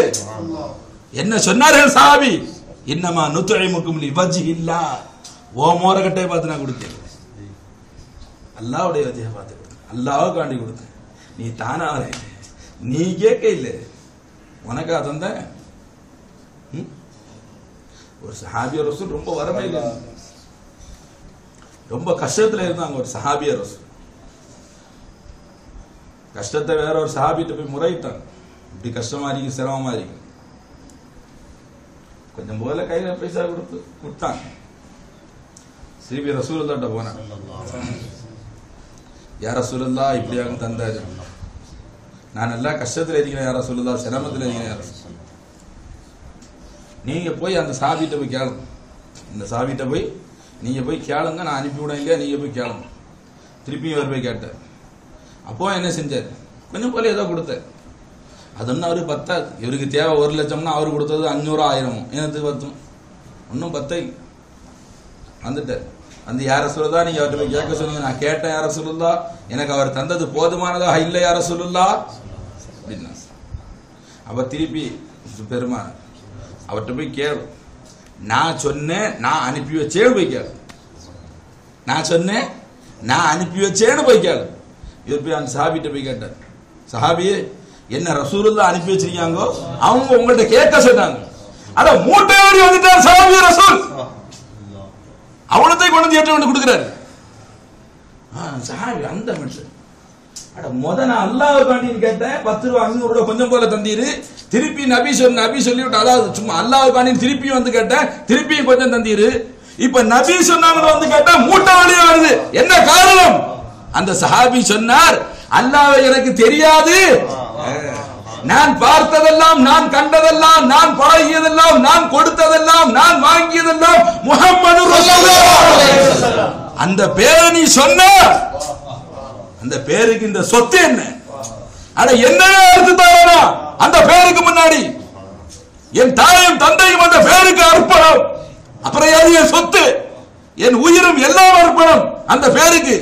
என்ன சொன்னார்கள் சஹாபி? இன்னமா நுத்இமுக்கும் லிவஜ்ஹில்லாஹ். ஓ மோரகட்டை பார்த்து நான் கொடுத்தேன், அல்லாஹ்வுடைய வஜ்ஹ பார்த்து கொடுத்தேன், அல்லாஹ்வை காண்டி கொடுத்தேன். நீ தானா வர, நீ கேட்க இல்லை, உனக்கா தந்த. ஒரு சஹாபிய ரசூல் ரொம்ப வறுமையில், ரொம்ப கஷ்டத்துல இருந்தாங்க. ஒரு சஹாபிய ரசூல் கஷ்டத்தை வேற ஒரு சஹாபிட்ட போய் முறையிட்டாங்க. இப்படி கஷ்டமா இருக்கு, சிரமமா இருக்கு, கொஞ்சம் போல கையில பைசா கொடுத்து கொடுத்தாங்க. ஸ்ரீபி ரசூலுல்லாஹ்ட்ட போனாங்க. யா ரசூலுல்லாஹ் இப்படியாக தந்தாரு, நான் நல்லா கஷ்டத்துல இருக்கிறேன் யா ரசூலுல்லாஹ், சிரமத்துல இருக்கிறேன் யா ரசூலுல்லாஹ். நீங்க போய் அந்த சாபிட்ட போய் கேளுங்க, இந்த சாபிட்ட போய் நீங்க போய் கேளுங்க, நான் அனுப்பி விட இல்லையா, நீங்க போய் கேளுங்க. திருப்பியும் அவர் போய் கேட்டார். அப்போ என்ன செஞ்சார்? கொஞ்சம் போல ஏதோ கொடுத்தார். அது ஒன்றும் அவருக்கு பத்தாது. இவருக்கு தேவை 1 லட்சம்னா அவர் கொடுத்தது 500 1000 எனக்கு பத்தும், ஒன்றும் பத்தை. வந்துட்டார். வந்து யார சொல்லுதா, நீங்க அவர்கிட்ட போய் கேட்க சொல்லுங்க. நான் கேட்டேன் யார சொல்லுதா, எனக்கு அவர் தந்தது போதுமானதா இல்லை யார சொல்லுல்லா அப்படின்னா. அப்ப திருப்பி பெருமா அவர்கிட்ட போய் கேளு, நான் சொன்னேன் நான் அனுப்பி வச்சேன்னு போய் கேளு, நான் சொன்னேன் நான் அனுப்பி வச்சேன்னு போய் கேளு. இவர் போய் அந்த சஹாபிட்ட போய் கேட்டார். சஹாபியே, என்ன ரசூலுல்லாஹ் அனுப்பி வச்சிருக்காங்க, அவங்க உங்கள்ட்ட கேட்க சொன்னாங்க. அட மூட்டையோடி வந்துட்டார் சஹாபி ரசூல், அவனத்தை கொண்டு ஏற்ற கொண்டு கொடுக்கிறாரு. சஹாபி அந்த மனுஷன், அட நான் அல்லாஹ்வை காண்டின்னு கேட்டேன், 10 ரூபா 500 ரூபா கொஞ்சம் போல தந்தீரு. திருப்பி நபி சொல்லிவிட்டு, அதாவது சும்மா அல்லாஹ்வை காண்டின்னு திருப்பியும் வந்து கேட்டேன், திருப்பியும் கொஞ்சம் தந்தீரு. இப்ப நபி சொன்னாங்கன்னு வந்து கேட்டா மூட்டை வழியா வருது, என்ன காரணம்? அந்த சஹாபி சொன்னார், அல்லாஹ்வை எனக்கு தெரியாது, நான் பார்த்ததெல்லாம், நான் கண்டதெல்லாம், நான் பழகியதெல்லாம், நான் கொடுத்ததெல்லாம், நான் வாங்கியதெல்லாம் முஹம்மது ரசூலுல்லாஹ். அந்த பேரை நீ சொன்ன, அந்த பேருக்கு இந்த சொத்து என்ன? அட என்னவே எடுத்து தரனா அந்த பேருக்கு முன்னாடி? என் தாயும் தந்தையும் அந்த பேருக்கு அர்ப்பணம், அப்புறம் என் சொத்து, என் உயிரும் எல்லாம் அர்ப்பணம் அந்த பேருக்கு.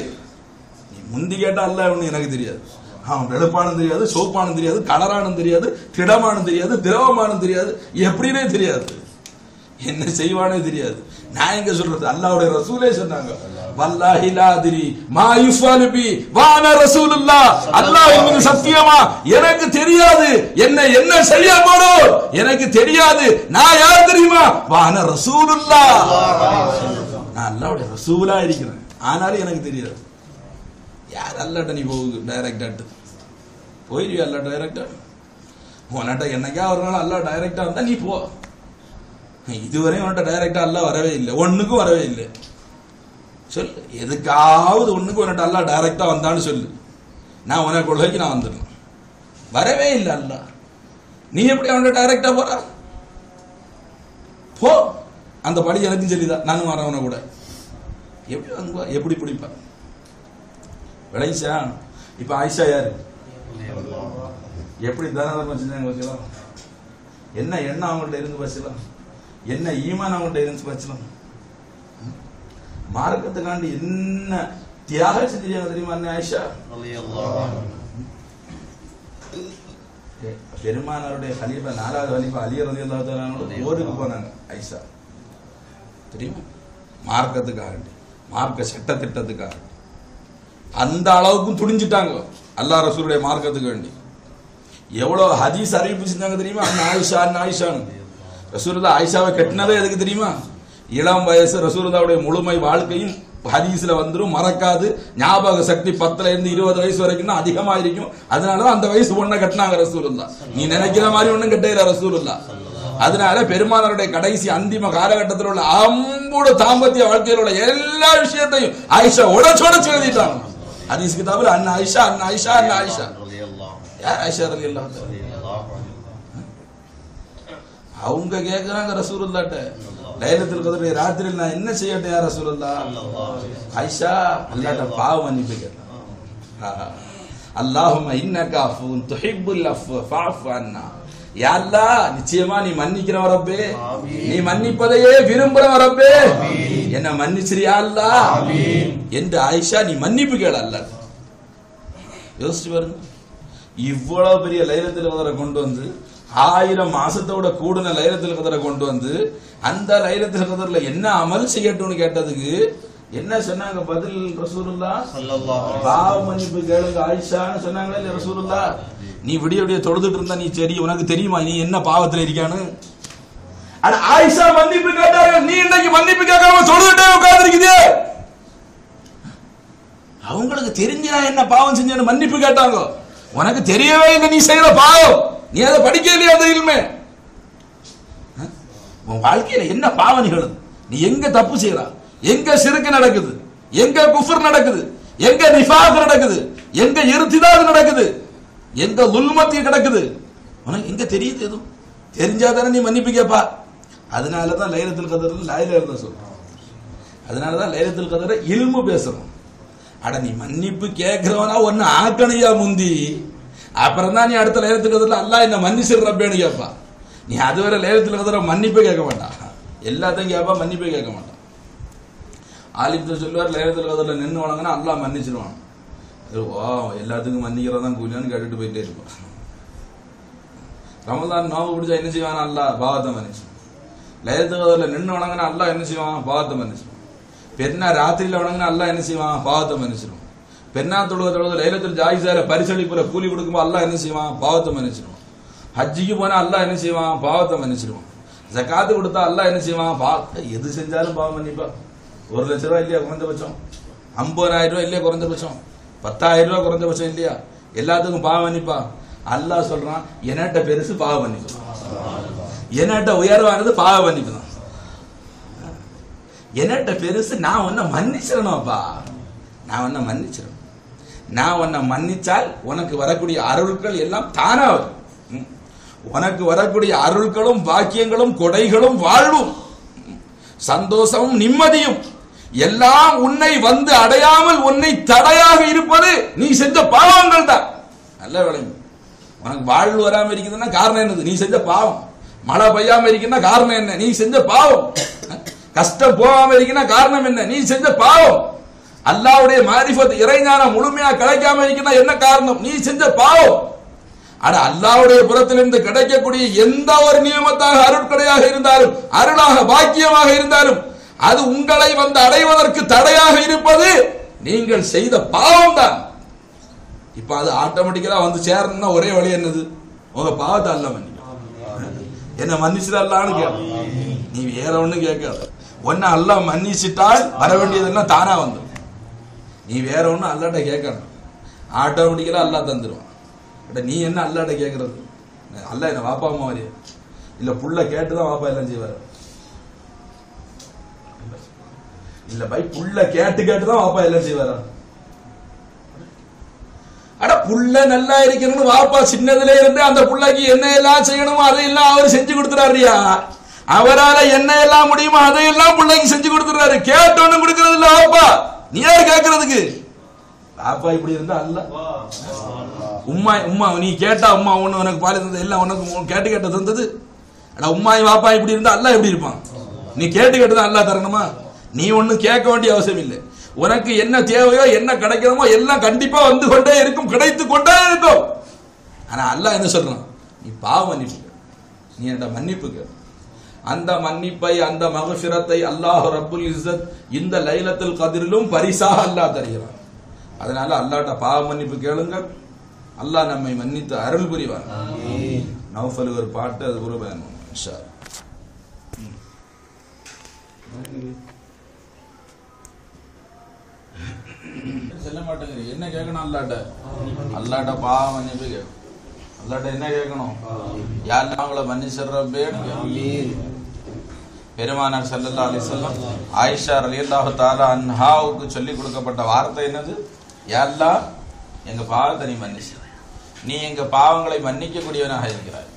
நீ முந்தி கேட்டா அல்லாஹ் ஒண்ணு எனக்கு தெரியாது, அவன் வெளுப்பானும் தெரியாது, சோப்பானும் தெரியாது, கலரானும் தெரியாது, திடமானும் தெரியாது, திரவமானும் தெரியாது, எப்படின்னே தெரியாது, என்ன செய்வானே தெரியாது. நான் எங்க சொல்றது? அல்லாஹ்வுடைய ரசூலே சொன்னாங்க, வல்லாஹி லா அத்ரி மா யுஃபலு பி வா அன ரசூலுல்லாஹ். அல்லாஹ் மீது சத்தியமா எனக்கு தெரியாது, என்ன செய்ய போறோம் எனக்கு தெரியாது. நான் யார் தெரியுமா? வா அன ரசூலுல்லாஹ், நான் அல்லாஹ்வுடைய ரசூலா இருக்கிறேன், ஆனாலும் எனக்கு தெரியாது. யார் அல்லாட்ட நீ போகுது டைரக்டா போயிருவியா? அல்ல டைரக்டா உன்கிட்ட என்னைக்கா ஒரு நாள் அல்ல டைரக்டா வந்தா நீ போ. இதுவரையும் உன்கிட்ட டைரக்டா அல்ல வரவே இல்லை, ஒண்ணுக்கும் வரவே இல்லை. சொல்லு, எதுக்காவது ஒண்ணுக்கு உன்கிட்ட அல்ல டைரக்டா வந்தான்னு சொல்லு, நான் உனக்கு கொள்கைக்கு நான் வந்துடணும். வரவே இல்லை அல்ல. நீ எப்படி அவன்கிட்ட டைரக்டா போற? போ, அந்த படி எனக்கும் சொல்லிதான், நானும் வரவன கூட. எப்படி வந்து எப்படி பிடிப்பா விளைச்சா? இப்ப ஆயிஷா யாரு? எப்படி தாராளமா செஞ்சாங்க வச்சுக்கலாம்? என்ன எண்ணம் அவங்கள்ட்ட இருந்து வச்சுக்கலாம், என்ன ஈமான் அவங்கள்ட்ட இருந்து வச்சுக்கலாம். மார்க்கத்துக்காண்டி என்ன தியாகம் செஞ்சிருக்காங்க தெரியுமா ஆயிஷா? பெருமானாருடைய கலீஃபா 4வது கலீஃபா அலி ரலியல்லாஹு தஆலா போருக்கு போனாங்க ஆயிஷா, தெரியுமா? மார்க்கத்துக்காக, மார்க்க சட்ட திட்டத்துக்காக அந்த அளவுக்கும் துணிஞ்சிட்டாங்க அல்லாஹ் ரசூலுடைய மார்க்கத்துக்கு வேண்டி. எவ்வளவு ஹதீஸ் அறிவிப்பு செஞ்சாங்க தெரியுமா? ஆயிஷா ஆயிஷான்னு. ரசூலுல்லாஹ் ஆயிஷாவை கட்டினதே எதுக்கு தெரியுமா? இளம் வயசு ரசூலுல்லாஹ்வுடைய முழுமை வாழ்க்கையும் ஹதீஸ்ல வந்துரும், மறக்காது, ஞாபக சக்தி 10ல இருந்து 20 வயசு வரைக்கும் தான் அதிகமா இருக்கும். அதனாலதான் அந்த வயசு பொண்ணை கட்டினாங்க ரசூலுல்லாஹ். நீ நினைக்கிற மாதிரி ஒண்ணும் கட்டல ரசூலுல்லாஹ். அதனால பெருமானாருடைய கடைசி அந்திம காலகட்டத்தில் உள்ள அம்புட தாம்பத்திய வாழ்க்கையில் உள்ள எல்லா விஷயத்தையும் ஆயிஷா உடச்சு எழுதிட்டாங்க ஹதீஸ் கிதாபுல. அண்ணா ஆயிஷா அண்ணா ஆயிஷா அண்ணா ஆயிஷா. யார் ஆயிஷா ரலியல்லாஹு தஆலா? அவங்க கேக்குறாங்க ரசூலுல்லாஹ்ட்ட, லைலத்துல் கத்ருடைய ராத்திரியில் நான் என்ன செய்யட்டும் யா ரசூலுல்லாஹ்? ஆயிஷா அல்லாஹ்ட்ட பாவ மன்னிப்பு கேட்டாங்க. அல்லாஹும்ம இன்னக அஃபூன் துஹிப்புல் அஃப்வ ஃபஅஃபு அன்னா. யா அல்லாஹ், நிச்சயமா நீ மன்னிக்கிறவ ரப்பே, நீ மன்னிப்பதையே விரும்புறவ ரப்பே, என்ன மன்னிச்சிரியா அல்லாஹ் என்று ஆயிஷா நீ மன்னிப்பு கேள அல்லாஹ். யோசிச்சு பாருங்க, இவ்வளவு பெரிய லைலத்துல் கத்ரை கொண்டு வந்து 1000 மாசத்தோட கூடுன லைலத்துல் கத்ரை கொண்டு வந்து அந்த லைலத்துல் கத்ர்ல என்ன அமல் செய்யட்டும்னு கேட்டதுக்கு என்ன சொன்னாங்க பதில்? ரசூலுல்லாஹ் ஸல்லல்லாஹு அலைஹி வஸல்லம் பாவ மன்னிப்பு கேளுங்க ஆயிஷான்னு சொன்னாங்களே இல்ல ரசூலுல்லாஹ்? நீ விடிய விடிய தொழுதுட்டு இருந்தா நீ சரி, உனக்கு தெரியுமா நீ என்ன பாவத்துல இருக்கான்னு? ஆனா ஆயிஷா மன்னிப்பு கேட்டாங்க, நீ இன்னைக்கு மன்னிப்பு கேட்காம தொழுதுட்டே உட்கார்ந்திருக்குதே. அவங்களுக்கு தெரிஞ்சா என்ன பாவம் செஞ்சேன்னு மன்னிப்பு கேட்டாங்க. உனக்கு தெரியவே இல்லை நீ செய்யற பாவம், நீ அதை படிக்கலையே அந்த இல்மே. உன் வாழ்க்கையில என்ன பாவம் நிகழுது, நீ எங்க தப்பு செய்யற, எங்க சிறுக்கு நடக்குது, எங்க குஃபர் நடக்குது, எங்க நிஃபாக் நடக்குது, எங்க இர்திதாத் நடக்குது, எங்க லுல்மத்தி கிடக்குது, உனக்கு எங்க தெரியுது? எதுவும் தெரிஞ்சாதானே நீ மன்னிப்பு கேப்பா. அதனாலதான் லைலத்துல் கத்ர் லா இலாஹ இல்லல்லாஹ் சொல்றோம். அதனாலதான் லைலத்துல் கத்ர் இல்மு பேசுறோம். அட நீ மன்னிப்பு கேட்கிறவனா ஒன்னு ஆக்கணையா முந்தி, அப்புறம் தான் நீ அடுத்த லைலத்துல் கத்ர்ல அல்லாஹ் என்ன மன்னிச்சிரு ரப்பேன்னு கேட்பா. நீ அதுவரை லைலத்துல் கத்ர மன்னிப்பே கேட்க மாட்டா, எல்லாத்தையும் கேட்பா, மன்னிப்பே கேட்க மாட்டான். ஆலிம்கள் சொல்லுவார், லைலத்துல் கத்ர்ல நின்று வணங்கினா அல்லாஹ் மன்னிச்சிருவான். எல்லாத்துக்கும் மன்னிக்கிறதான் கூலியான்னு கேட்டுட்டு போயிட்டே இருப்பான். ரமலான் நோம்பு பிடிச்சா என்ன செய்வான்? அல்லாஹ் பாவத்தை மன்னிச்சிருவான். லைலத்துல் கத்ர்ல நின்று வணங்கினா அல்லாஹ் என்ன செய்வான்? பாவத்தை மன்னிச்சிருவான். பெருநா ராத்திரியில வணங்கினா அல்லாஹ் என்ன செய்வான்? பாவத்தை மன்னிச்சிருவான். பெருநா தொழுவது லைலத்துல் ஜாயிஸால பரிசளிப்புல கூலி கொடுக்கும்போது அல்லாஹ் என்ன செய்வான்? பாவத்தை மன்னிச்சிருவான். ஹஜ்ஜிக்கு போனா அல்லாஹ் என்ன செய்வான்? பாவத்தை மன்னிச்சிருவான். ஜகாத்து கொடுத்தா அல்லாஹ் என்ன செய்வான்? எது செஞ்சாலும் பாவம் மன்னிப்பா. 1 லட்சம் ரூபாய் இல்லையா குறைஞ்சபட்சம்? 50,000 ரூபாய் இல்லையா குறைஞ்சபட்சம்? 10,000 ரூபாய் குறைஞ்சபட்சம் இல்லையா? எல்லாத்துக்கும் பாவம் மன்னிப்பா. அல்லாஹ் சொல்றான், என்னட்ட பெருசு பாவ மன்னிப்பு, என்னட்ட உயர்வானது பாவ மன்னிப்பு தான். என்னட்ட பெருசு நான் உன்னை மன்னிச்சிடணும்ப்பா, நான் உன்னை மன்னிச்சிடணும். நான் உன்னை மன்னிச்சால் உனக்கு வரக்கூடிய அருள்கள் எல்லாம் தானா வரும். உனக்கு வரக்கூடிய அருள்களும் பாக்கியங்களும் கொடைகளும் வாழ்வும் சந்தோஷமும் நிம்மதியும் எல்லாம் உன்னை வந்து அடையாமல் உன்னை தடையாக இருப்பது நீ செஞ்ச பாவங்கள் தான். நல்ல விளங்கு. உனக்கு வாழ்வு வராம இருக்குதுன்னா காரணம் என்னது? நீ செஞ்ச பாவம். மழை பெய்யாம இருக்குன்னா காரணம் என்ன? நீ செஞ்ச பாவம். கஷ்டம் போகாம இருக்குன்னா காரணம் என்ன? நீ செஞ்ச பாவம். அல்லாஹ்வுடைய மாரிஃபத் இறைஞானம் முழுமையா கிடைக்காம இருக்குன்னா என்ன காரணம்? நீ செஞ்ச பாவம். ஆனா அல்லாஹ்வுடைய புறத்திலிருந்து கிடைக்கக்கூடிய எந்த ஒரு நியமத்தாக அருட்கொடையாக இருந்தாலும், அருளாக பாக்கியமாக இருந்தாலும், அது உங்களை வந்து அடைவதற்கு தடையாக இருப்பது நீங்கள் செய்த பாவம் தான். இப்ப அது ஆட்டோமேட்டிக்கலா வந்து சேரணும்னா ஒரே வழி என்னது? உங்க பாவத்தை அல்லாஹ் மன்னிக்கும். என்ன மன்னிச்சுட்டு அல்லாஹ்னு கேட்க, நீ வேற ஒண்ணும் கேட்காத. ஒன்னு அல்லாஹ் மன்னிச்சிட்டால் வர வேண்டியதெல்லாம் தானா வந்துடும். நீ வேற ஒன்னும் அல்லாஹ்ட்ட கேட்கணும், ஆட்டோமேட்டிக்கலா அல்லாஹ் தந்துடுவான். நீ என்ன அல்லாஹ்ட்ட கேட்கறது? அல்லாஹ் என்ன வாப்பா அம்மா வரையா? இல்ல புள்ள கேட்டுதான் வாப்பா எல்லாம் செய்வாரு? இல்ல பை, புள்ள கேட்டு கேட்டுதான் வாப்பா எல்லாம் செய்வாரா? அட புள்ள நல்லா இருக்கணும்னு வாப்பா சின்னதுல இருந்து அந்த புள்ளைக்கு என்ன எல்லாம் செய்யணுமோ அதையெல்லாம் அவர் செஞ்சு கொடுத்துறாருயா. அவரால என்ன எல்லாம் முடியுமோ அதையெல்லாம் பிள்ளைக்கு செஞ்சு கொடுத்துறாரு. கேட்டோன்னு கொடுக்கறது இல்ல வாப்பா. நீ யாரு கேட்கறதுக்கு? வாப்பா இப்படி இருந்தா அல்ல. உம்மா உம்மா நீ கேட்டா உம்மா ஒண்ணு உனக்கு பால் தந்தது எல்லாம் உனக்கு கேட்டு கேட்ட தந்தது. அட உம்மாய் வாப்பா இப்படி இருந்தா அல்ல எப்படி இருப்பான்? நீ கேட்டு கேட்டுதான் அல்லா தரணுமா? நீ ஒன்னும் கேட்க வேண்டிய அவசியம் இல்லை. உனக்கு என்ன தேவையோ என்ன கிடைக்கணுமோ எல்லாம் கண்டிப்பா வந்து கொண்டே இருக்கும், கிடைத்து கொண்டே இருக்கும். ஆனா அல்லாஹ் என்ன சொல்றான்? நீ பாவ மன்னிப்பு, நீ என்கிட்ட மன்னிப்பு கேள். அந்த மன்னிப்பை, அந்த மகஃபிரத்தை அல்லாஹ் ரப்புல் இஸ்ஸத் இந்த லைலத்துல் கத்ரிலும் பரிசாக அல்லாஹ் தருகிறான். அதனால அல்லாஹ்ட்ட பாவ மன்னிப்பு கேளுங்கள், அல்லாஹ் நம்மை மன்னித்து அருள் புரிவார். நௌஃபல் ஒரு பாட்டு, அது கூட வேணும் இன்ஷா செல்ல மாட்டேங்கிறீங்க. என்ன கேட்கணும் அல்லாஹ்ட்ட? அல்லாஹ்ட்ட பாவ மன்னிப்பு கேட்கணும். அல்லாஹ்ட்ட என்ன கேட்கணும்? யாரெல்லாம் அவங்கள மன்னிச்சிடுறப்பே பெருமானார் ஸல்லல்லாஹு அலைஹி வஸல்லம் ஆயிஷா ரலியல்லாஹு தஆலா அன்ஹாவுக்கு சொல்லி கொடுக்கப்பட்ட வார்த்தை என்னது? யா அல்லாஹ், எங்க பாவத்தை நீ மன்னிச்சிரு. நீ எங்க பாவங்களை மன்னிக்க கூடியவனாக இருக்கிறாய்.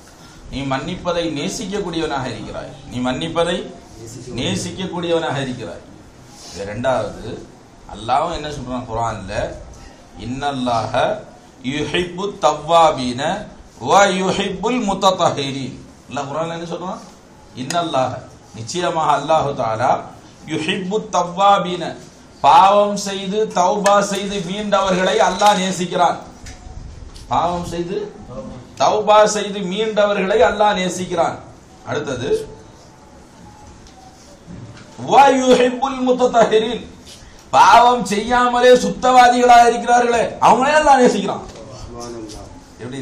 நீ மன்னிப்பதை நேசிக்க கூடியவனாக இருக்கிறாய். நீ மன்னிப்பதை நேசிக்கக்கூடியவனாக இருக்கிறாய். இரண்டாவது அல்லாஹ் என்ன சொல்றான் குர்ஆன்ல, இன்னல்லாஹ யுஹிப்பு தவ்வாபீன வ யுஹிப்புல் முத்ததஹிரீன். அல்லாஹ் குர்ஆன்ல என்ன சொல்றான்? இன்னல்லாஹ, நிச்சயமாக அல்லாஹ் தஆலா, யுஹிப்பு தவ்வாபீன, பாவம் செய்து தௌபா செய்து மீண்டவர்களை அல்லாஹ் நேசிக்கிறான். பாவம் செய்து தௌபா செய்து மீண்டவர்களை அல்லாஹ் நேசிக்கிறான். அடுத்தது வ யுஹிப்புல் முத்ததஹிரீன், பாவம் செய்யாமலே சுத்தவாதிகளாக இருக்கிறார்களே அவங்களே அல்லாஹ் நேசிக்கிறான். எப்படி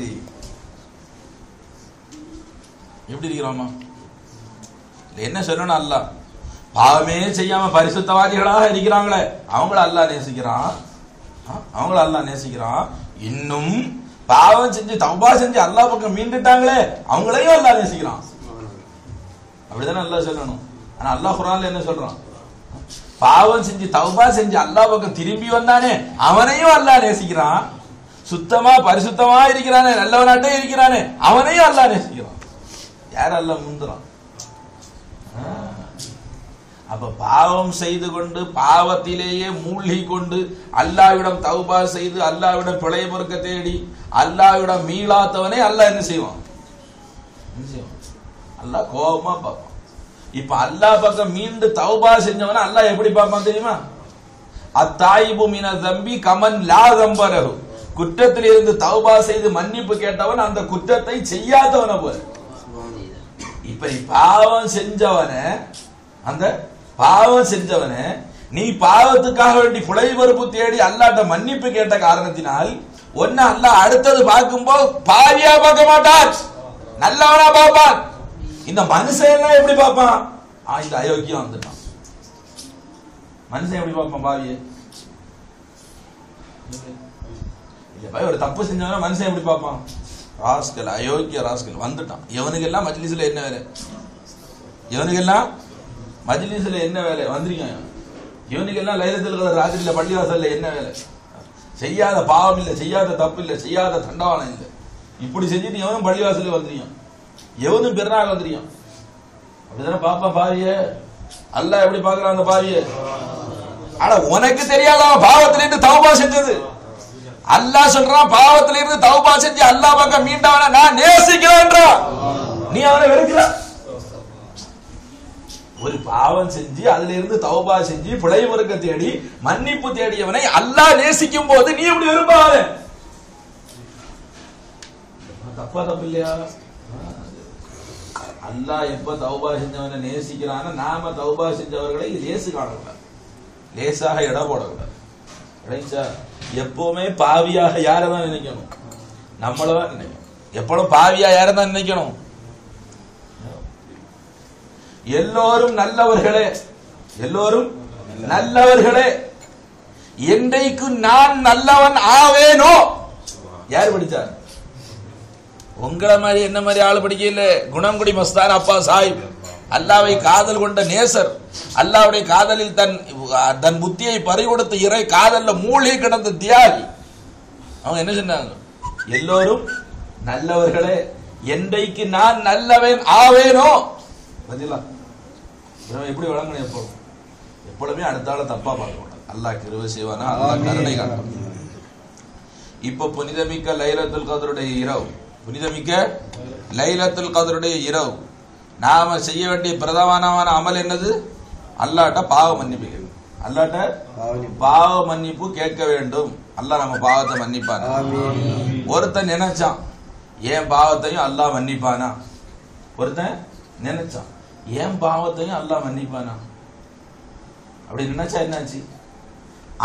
எப்படி இருக்கிறோமா? என்ன சொல்லணும்? அல்லாஹ் பாவமே செய்யாம பரிசுத்தவாதிகளாக இருக்கிறாங்களே அவங்கள அல்லாஹ் நேசிக்கிறான். அவங்கள அல்லாஹ் நேசிக்கிறான். இன்னும் பாவம் செஞ்சு தௌபா செஞ்சு அல்லாஹ் பக்கம் மீண்டுட்டாங்களே அவங்களையும் அல்லாஹ் நேசிக்கிறான். அப்படிதானே அல்லாஹ் சொல்லணும். ஆனா அல்லாஹ் குர்ஆன்ல என்ன சொல்றான்? பாவம் செஞ்சு தௌபா செஞ்சு அல்லாஹ் பக்கம் திரும்பி வந்தானே அவனையும் அல்லாஹ் நேசிக்கிறான். சுத்தமா பரிசுத்தமா இருக்கிறானே, நல்லவனாட்டே இருக்கிறானே அவனையும் அல்லாஹ் நேசிக்கிறான். யார் அல்லாஹ் முந்துறான்? அப்ப பாவம் செய்து கொண்டு பாவத்திலேயே மூழ்கி கொண்டு அல்லாஹ்விடம் தௌபா செய்து அல்லாஹ்விடம் பிழை பொறுக்க தேடி அல்லாஹ்விடம் மீளாதவனே அல்லாஹ் என்ன செய்வான்? அல்லாஹ் கோபமா பார்ப்பான். இப்ப அல்லாஹ் பக்கம் மீண்டு தௌபா செஞ்சவன அல்லாஹ் எப்படி பார்ப்பான் தெரியுமா? அத்தாயிபு மின தம்பி கமன் லா தம்பரஹு, குற்றத்தில் இருந்து தௌபா செய்து மன்னிப்பு கேட்டவன் அந்த குற்றத்தை செய்யாதவன போல. இப்ப நீ பாவம் செஞ்சவன நீ பாவத்துக்காக வேண்டி புலை பொறுப்பு தேடி அல்லாட்ட மன்னிப்பு கேட்ட காரணத்தினால் ஒன்னு அல்லாஹ் அடுத்தது பார்க்கும்போது பாவியா பார்க்க மாட்டான், நல்லவனா பார்ப்பான். இந்த மனுஷன் எல்லாம் எப்படி பார்ப்பான்? இந்த அயோக்கியம் வந்துட்டான். மனுஷன் எப்படி பார்ப்பான்? பாவிய ஒரு தப்பு செஞ்சவன மனுஷன் எப்படி பார்ப்பான்? ராஸ்கல், அயோக்கிய ராஸ்கல் வந்துட்டான். இவனுக்கெல்லாம் மஜ்லிஸ்ல என்ன வேலை? இவனுக்கெல்லாம் மஜ்லிஸ்ல என்ன வேலை? வந்திருக்கான். இவனுக்கெல்லாம் லைலத்துல் கத்ர் ராத்திரியில பள்ளிவாசல்ல என்ன வேலை? செய்யாத பாவம் இல்லை, செய்யாத தப்பு இல்லை, செய்யாத தண்டவாளம் இல்லை. இப்படி செஞ்சுட்டு எவனும் பள்ளிவாசல்ல வந்துருக்கான், எவனும் பெருநாள் வந்துருக்கான். அப்படிதானே பாப்பா பாவிய. அல்லாஹ் எப்படி பாக்குறான் அந்த பாவிய? ஆனா உனக்கு தெரியாத பாவத்திலிருந்து தௌபா செஞ்சது. அல்லாஹ் சொல்றான் பாவத்திலிருந்து தௌபா செஞ்சு அல்லாஹ் பக்கம் மீண்டவன நான் நேசிக்கிறேன். நீ அவனை வெறுக்கிற. ஒரு பாவம் செஞ்சு அதுல இருந்து தௌபா செஞ்சு பிழை பொறுக்க தேடி மன்னிப்பு தேடியவனை அல்லாஹ் நேசிக்கும் போது நீ எப்படி விரும்பாத? தப்பா தப்பு இல்லையா? அல்லாஹ் எப்ப தௌபா செஞ்சவனை நேசிக்கிறான நாம தௌபா செஞ்சவர்களை லேசு காணக்கூடாது, லேசாக இட போடக்கூடாது. எப்பவுமே பாவியாக யாரதான் நினைக்கணும்? நம்மளதான் நினைக்கணும். எப்பளும் பாவியா யாரதான் நினைக்கணும்? எல்லோரும் நல்லவர்களே, எல்லோரும் நல்லவர்களே, என்றைக்கு நான் நல்லவன் ஆவேனோ. யார் படிச்சார்? உங்களை மாதிரி என்ன மாதிரி ஆளு படிக்கல. குணங்குடி மஸ்தான் அப்பா சாஹிப், அல்லாவை காதல் கொண்ட நேசர், அல்லாவுடைய காதலில் தன் புத்தியை பறிகொடுத்த இறை காதல்ல மூழ்கி கிடந்த தியாகி. அவங்க என்ன சொன்னாங்க? எல்லோரும் நல்லவர்களே, என்றைக்கு நான் நல்லவன் ஆவேனோ. பதிலா எப்படி வழங்கணும்? எப்பொழுதுமே அடுத்தால தப்பா பார்க்க மாட்டாங்க. அல்லாஹ் கிருபை செய்வானா, அல்லாஹ் கருணை காட்டும். இப்ப புனிதமிக்க லைலத்துல் கத்ருடைய இரவு, புனிதமிக்க லைலத்துல் கத்ருடைய இரவு நாம செய்ய வேண்டிய பிரதானமான அமல் என்னது? அல்லாஹ்ட்ட பாவ மன்னிப்பு கேட்கணும். அல்லாஹ்ட்ட பாவ மன்னிப்பு கேட்க வேண்டும். அல்லாஹ் நம்ம பாவத்தை மன்னிப்பானா? ஒருத்தன் நினைச்சான் ஏன் பாவத்தையும் அல்லாஹ் மன்னிப்பானா? ஒருத்தன் நினைச்சான் ஏன் பாவத்தையும் அல்லாஹ் மன்னிப்பானா? அப்படி நினைச்சா என்னாச்சு?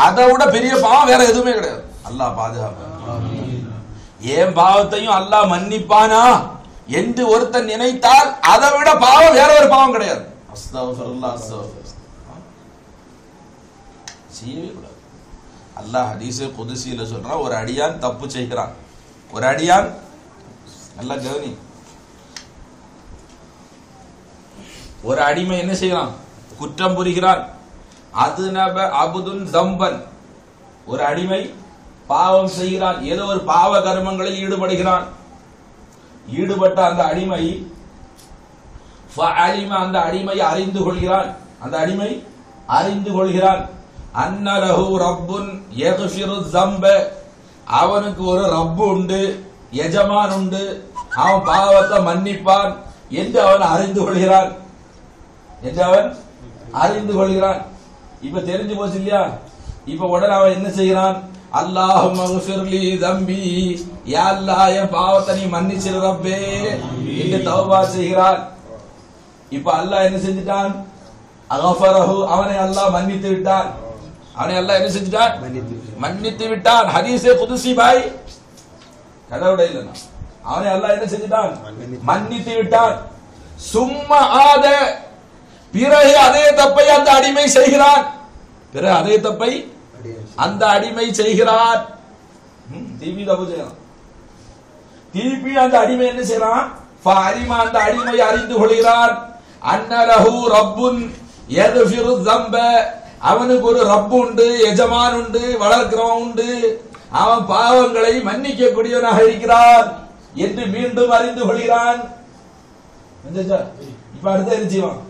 அதை விட பெரிய பாவம் வேற எதுவுமே கிடையாது. அல்லாஹ் பாதுகாப்பான். ஏன் பாவத்தையும் அல்லாஹ் மன்னிப்பானா என்று ஒருத்தன் நினைத்தால் அதை விட பாவம் வேற ஒரு பாவம் கிடையாது. அஸ்தக்ஃபிருல்லாஹ், செய்யவே கூடாது. அல்லாஹ் ஹதீஸே குதுசியில சொல்றான், ஒரு அடியான் தப்பு செய்கிறான், ஒரு அடியான், நல்லா கவனி, ஒரு அடிமை என்ன செய்யறான்? குற்றம் புரிகிறான். அதுநப அபுதுன் தம்பன், ஒரு அடிமை பாவம் செய்கிறான், ஏதோ ஒரு பாவ கர்மங்களில் ஈடுபடுகிறான். ஈடுபட்ட அந்த அடிமை ஃபஅலிம அந்த அடிமை அறிந்து கொள்கிறான், அந்த அடிமை அறிந்து கொள்கிறான். அன்னலஹு ரப்புன் யக்ஃபிரு ஸம்ப அவனுக்கு ஒரு ரப்பு உண்டு, எஜமான் உண்டு, அவன் பாவத்தை மன்னிப்பான் என்று அவன் அறிந்து கொள்கிறான், என்று அவன் அறிந்து கொள்கிறான். இப்ப தெரிஞ்சு போச்சு இல்லையா? இப்ப உடனே அவன் என்ன செய்கிறான்? அல்லாஹும்ம ஃபிர்லி தம்பி, யா அல்லாஹ் என் பாவத்தை நீ மன்னிச்சிரு ரப்பே என்று தௌபா செய்கிறான். இப்ப அல்லாஹ் என்ன செஞ்சிட்டான்? அகஃபரஹு அவனை அல்லாஹ் மன்னித்து விட்டான். அவனை அல்லாஹ் என்ன செஞ்சிட்டான்? மன்னித்து விட்டான். ஹதீஸே குதுசி பாய், கடவுட இல்லைன்னா அவனை அல்லாஹ் என்ன செஞ்சிட்டான்? மன்னித்து விட்டான். சும்மா ஆத பிறகு அதே தப்பை அந்த அடிமை செய்கிறான், பிறகு அதே தப்பை அந்த அடிமை செய்கிறான். திருப்பி தப்பு செய்யலாம். திருப்பி அந்த அடிமை என்ன செய்யறான்? ஃபஅலிம அந்த அடிமை அறிந்து கொள்கிறான். அன்னலஹு ரப்புன் யக்ஃபிரு ஸம்ப அவனுக்கு ஒரு ரப்பு உண்டு, எஜமான் உண்டு, வளர்க்கிறவன் உண்டு, அவன் பாவங்களை மன்னிக்க கூடியவனாக இருக்கிறான் என்று மீண்டும் அறிந்து கொள்கிறான். இப்ப அடுத்த என்ன செய்வான்?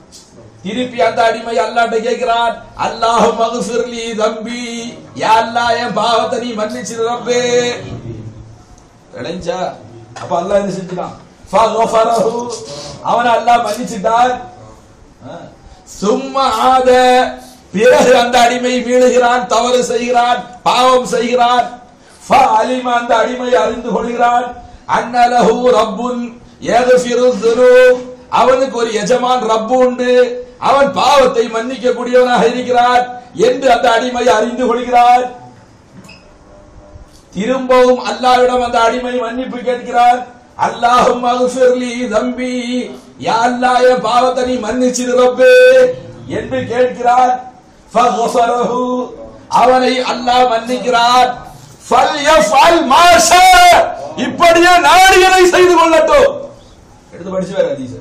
திருப்பி அந்த அடிமை அல்லாஹ்ட்ட கேட்கிறான், அல்லாஹும்ம ஃபிர்லி தம்பி, யா அல்லாஹ் என் பாவத்தை நீ மன்னிச்சிரு ரப்பே. விளைஞ்சா? அப்ப அல்லாஹ் என்ன செஞ்சான்? ஃபகஃபரஹு அவனை அல்லாஹ் மன்னிச்சிட்டான். சும்மா ஆத பிறகு அந்த அடிமை மீளுகிறான், தவறு செய்கிறான், பாவம் செய்கிறான். ஃபஅலிம அந்த அடிமை அறிந்து கொள்கிறான். அன்னலஹு ரப்புன் யக்ஃபிரு ஸுனூப் அவனுக்கு ஒரு எஜமான் ரப்பு உண்டு, அவன் பாவத்தை மன்னிக்க கூடியவனாக இருக்கிறான் என்று அந்த அடிமை அறிந்து கொள்கிறான். திரும்பவும் அல்லாஹ்விடம் அந்த அடிமை மன்னிப்பு கேட்கிறான். அல்லாஹும்ம ஃபிர்லி தம்பி, யா அல்லாஹ் என் பாவத்தை நீ மன்னிச்சிரு ரப்பே என்று கேட்கிறான். ஃபகஃபரஹு அவனை அல்லாஹ் மன்னிக்கிறான். ஃபல்யஃபல் மா ஷா இப்படியே நாடியதை செய்து கொள்ளட்டும். எடுத்து படிச்சு வேற ஹதீஸ்.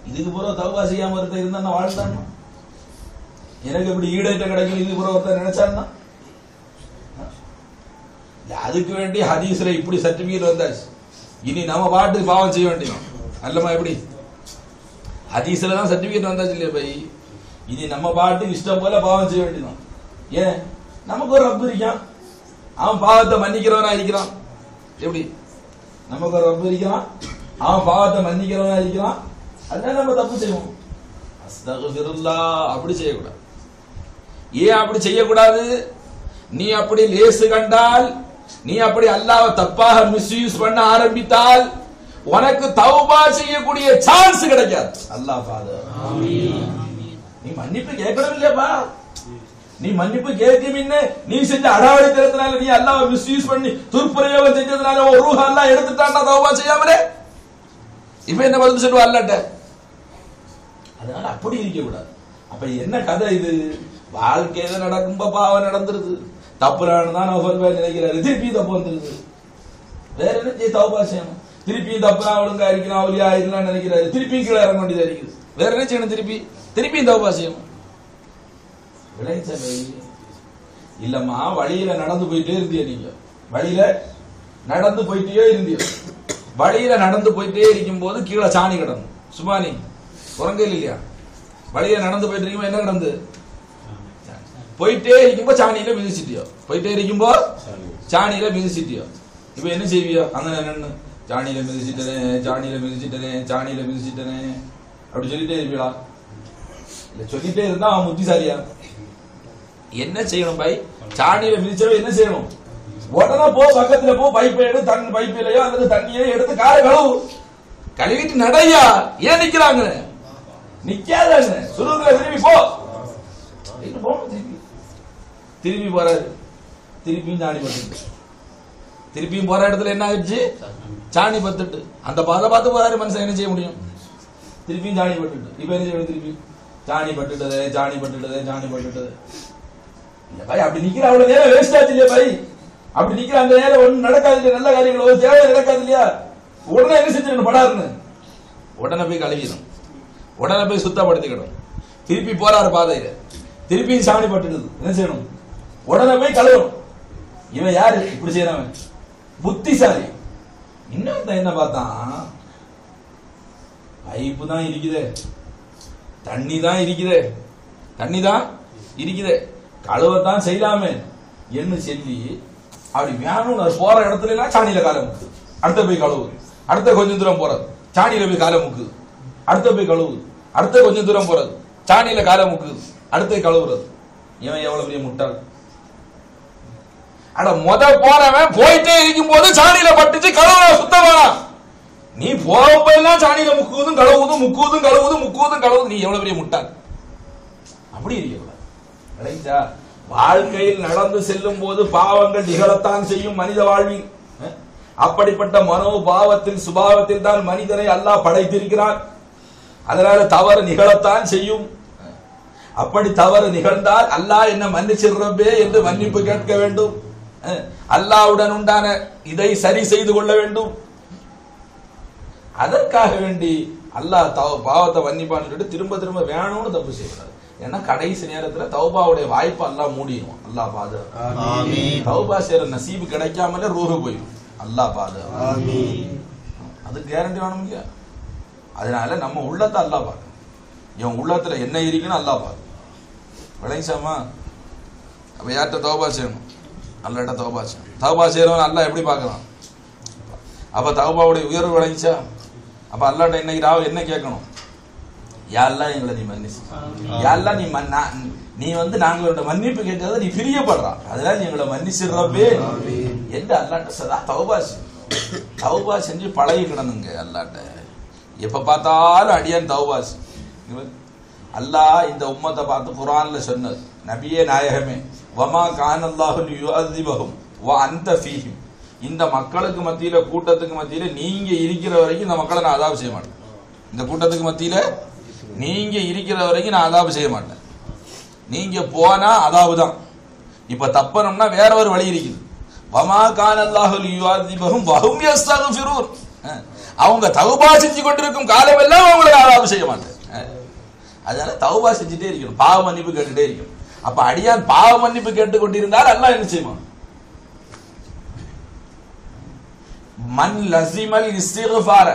இதுக்கு பூரா தௌபா செய்யாம ஒருத்தர் இருந்தா வாழ்ந்தான்னா எனக்கு இப்படி ஈடேற்றம் கிடைக்கும் இதுக்கு பூரா ஒருத்தர் நினைச்சான்னா அதுக்கு வேண்டி ஹதீஸ்ல இப்படி சர்டிபிகேட் வந்தாச்சு. இனி நம்ம பாட்டுக்கு பாவம் செய்ய வேண்டியது அல்லமா? எப்படி ஹதீஸ்ல தான் சர்டிபிகேட் வந்தாச்சு இல்லையா பை? இனி நம்ம பாட்டுக்கு இஷ்டம் போல பாவம் செய்ய வேண்டியதான். ஏன்? நமக்கு ஒரு ரப்பு இருக்கான், அவன் பாவத்தை மன்னிக்கிறவனா இருக்கிறான். எப்படி? நமக்கு ஒரு ரப்பு இருக்கிறான், அவன் பாவத்தை மன்னிக்கிறவனா இருக்கிறான். அதனால நம்ம தப்பு செய்வோம். அஸ்தக்ஃபிருல்லாஹ் அப்படி செய்யக்கூடாது. ஏன் அப்படி செய்யக்கூடாது? நீ அப்படி லேசு கண்டால், நீ அப்படி அல்லாஹ்வை தப்பாக மிஸ்யூஸ் பண்ண ஆரம்பித்தால் உனக்கு தௌபா செய்யக்கூடிய சான்ஸ் கிடைக்காது. அல்லாஹ் ஃபாதர் ஆமீன். நீ மன்னிப்பு கேட்கணும் இல்லையாப்பா? நீ மன்னிப்பு கேட்கும் முன்ன நீ செஞ்ச அடாவடித்தனத்தினால நீ அல்லாஹ்வை மிஸ்யூஸ் பண்ணி துர்பிரயோகம் செஞ்சதுனால ஒரு ரூஹ அல்லாஹ் எடுத்துட்டான்னா தௌபா செய்யாமலே இப்ப என்ன பதில் சொல்லுவா அல்லாஹ்ட்ட? அதனால அப்படி இருக்க கூடாது. அப்ப என்ன கதை இது? வாழ்க்கையில நடக்கும்ப பாவம் நடந்துருது, தப்புறானதான் நினைக்கிறாரு, திருப்பி தப்பு வந்துருது. வேற என்ன தௌபா செய்யணும்? திருப்பியும் தப்புனா ஒழுங்கா இருக்கிறான், அவலியா இருக்கலாம் நினைக்கிறாரு, திருப்பியும் கீழே இறங்க வேண்டியதா இருக்குது. வேற என்ன செய்யணும்? திருப்பியும் தௌபா செய்யணும். விளைச்சல் இல்லம்மா, வழியில நடந்து போயிட்டே இருந்திய, நீங்க வழியில நடந்து போயிட்டே இருந்திய, வழியில நடந்து போயிட்டே இருக்கும் போது கீழே சாணி கிடணும். சும்மா நீ உறங்க இல்லையா? வழியில நடந்து போயிட்டு இருக்கும்போது என்ன கிடந்து? போயிட்டே இருக்கும்போ சாணியில மிதிச்சிட்டியோ, போயிட்டே இருக்கும்போ சாணியில மிதிச்சிட்டியோ. இப்ப என்ன செய்வியோ? அங்க நின்று சாணியில மிதிச்சிட்டனே, சாணியில மிதிச்சிட்டனே, சாணியில மிதிச்சிட்டனே அப்படி சொல்லிட்டே இருப்பீங்களா? இல்ல, சொல்லிட்டே இருந்தா அவன் புத்திசாலியா? என்ன செய்யணும் பாய்? சாணியில மிதிச்சவன் என்ன செய்யணும்? உடனே போ, பக்கத்துல போ, பைப்பை எடுத்து தண்ணி, பைப்பிலையோ அல்லது தண்ணியோ எடுத்து காரை கழுவு, கழுவிட்டு நடையா. ஏன் நிக்கிறாங்க? நிக்காதாங்க, சுருங்க, திரும்பி போ. திரும்பி போறாரு, திருப்பியும் சாணி பத்துட்டு, திருப்பியும் போற இடத்துல என்ன ஆயிடுச்சு? சாணி பத்துட்டு. அந்த பாதை பார்த்து போறாரு மனுஷன், என்ன செய்ய முடியும்? திருப்பியும் சாணி பட்டுட்டு. இப்ப என்ன செய்யணும்? திருப்பி சாணி பட்டுட்டது, சாணி பட்டுட்டது, சாணி பட்டுட்டது. இல்ல பாய், அப்படி நிக்கிற அவ்வளவு நேரம் வேஸ்ட் ஆச்சு இல்லையா பாய்? அப்படி நிக்கிற அந்த நேரம் ஒண்ணு நடக்காது இல்லையா? நல்ல காரியங்கள் ஒரு தேவை நடக்காது இல்லையா? உடனே என்ன செஞ்சிடணும்? படாருன்னு உடனே போய் கழுவிடும், உடனே போய் சுத்தப்படுத்திக்கணும். திருப்பி போறாரு பாதையில, திருப்பியும் சாணி பட்டுடுது. என்ன செய்யணும்? உடனே போய் கழுவணும். இவன் யாரு இப்படி செய்யறவன்? புத்திசாலி. இன்னொருத்த என்ன பார்த்தான்? பைப்பு தான் இருக்குதே, தண்ணி தான் இருக்குதே, தண்ணி தான் இருக்குதே, கழுவத்தான் செய்யலாமே என்று சொல்லி அப்படி வேணும் போற இடத்துல எல்லாம் சாணியில காலை முக்குது. அடுத்த போய் கழுவு, அடுத்த கொஞ்சம் தூரம் போறது சாணியில போய் காலை முக்குது, அடுத்த போய் கழுவுது, அடுத்த கொஞ்சம் தூரம் போறது சாணியில காலை முக்குது, அடுத்த கழுவுறது. இவன் எவ்வளவு பெரிய முட்டாள்! அட போறவன் போயிட்டே இருக்கும் போது சாணியில பட்டுச்சு, கழுவ சுத்தமானா. நீ போறப்பெல்லாம் சாணியில முக்குவதும் கழுவுதும் முக்குவதும் கழுவுதும் முக்குவதும் கழுவுது. நீ எவ்வளவு பெரிய முட்டாள்! அப்படி இருக்கக்கூடாது. வாழ்க்கையில் நடந்து செல்லும் போது பாவங்கள் நிகழத்தான் செய்யும் மனித வாழ்வில். அப்படிப்பட்ட மனோபாவத்தில் சுபாவத்தில் தான் மனிதனை அல்லாஹ் படைத்திருக்கிறான். அதனால தவறு நிகழத்தான் செய்யும். அப்படி தவறு நிகழ்ந்தால் அல்லாஹ் என்ன மன்னிச்சிடுறப்பே என்று மன்னிப்பு கேட்க வேண்டும். அல்லாஹ்வுடன் உண்டான இதை சரி செய்து கொள்ள வேண்டும். அதற்காக வேண்டி அல்லாஹ் பாவத்தை மன்னிப்பான்னு சொல்லிட்டு திரும்ப திரும்ப வேணும்னு தப்பு செய்யக்கூடாது. ஏன்னா கடைசி நேரத்துல தௌபாவுடைய வாய்ப்பு அல்லாஹ் மூடிடும். அல்லாஹ் பாதுகாப்பு. தௌபா செய்யற நசீபு கிடைக்காமலே ரூஹு போயிடும். அல்லாஹ் பாதுகாப்பு. அது கேரண்டி வேணும் இல்லையா? அதனால நம்ம உள்ளத்தை அல்லாஹ் பாரு. என் உள்ளத்துல என்ன இருக்குன்னு அல்லாஹ் பாரு. விளைச்சாமா? அப்ப யார்கிட்ட தௌபா செய்யணும்? அல்லாட்ட தௌபா செய்யணும். தௌபா செய்யறவன் அல்லாஹ் எப்படி பார்க்கலாம்? அப்ப தௌபாவுடைய உயர்வு விளைச்சா அப்ப அல்லாட்ட இன்னைக்கு ராவ என்ன கேட்கணும்? யாரெல்லாம் எங்களை நீ மன்னிச்சு, யாரெல்லாம் நீ நாங்களோட மன்னிப்பு கேட்கறத நீ பிரியப்படுறா, அதனால நீ எங்களை மன்னிச்சிடுறப்பே என்று அல்லாட்ட சதா தௌபா செஞ்சு பழகிக்கணுங்க. அல்லாட்ட எப்ப பார்த்தாலும் அடியான் தௌபா. அல்லாஹ் இந்த உம்மத்தை பார்த்து குர்ஆன்ல சொன்னது, நபியே நாயகமே, வமா கானல்லாஹு யுஅஸிபஹும் வ அன்த ஃபீஹிம், இந்த மக்களுக்கு மத்தியில கூட்டத்துக்கு மத்தியில நீங்க இருக்கிற வரைக்கும் இந்த மக்களை நான் அதாபு செய்ய மாட்டேன். இந்த கூட்டத்துக்கு மத்தியில நீங்க இருக்கிற வரைக்கும் நான் அதாபு செய்ய மாட்டேன். நீங்க போனா அதாபு தான். இப்ப தப்பணும்னா வேற ஒரு வழி இருக்குது. வமா கானல்லாஹு யுஅஸிபஹும் வஹும் யஸ்தக்ஃபிரூன், அவங்க தௌபா செஞ்சு கொண்டிருக்கும் காலம் எல்லாம் அவங்களை அதாபு செய்ய மாட்டேன். அதனால தௌபா செஞ்சுட்டே இருக்கணும், பாவ மன்னிப்பு கேட்டுட்டே இருக்கணும். அப்ப அடியான் பாவ மன்னிப்பு கேட்டுக் கொண்டிருந்தால் அல்லாஹ் என்ன செய்வான்? மன் லஸிமல் இஸ்திக்ஃபார,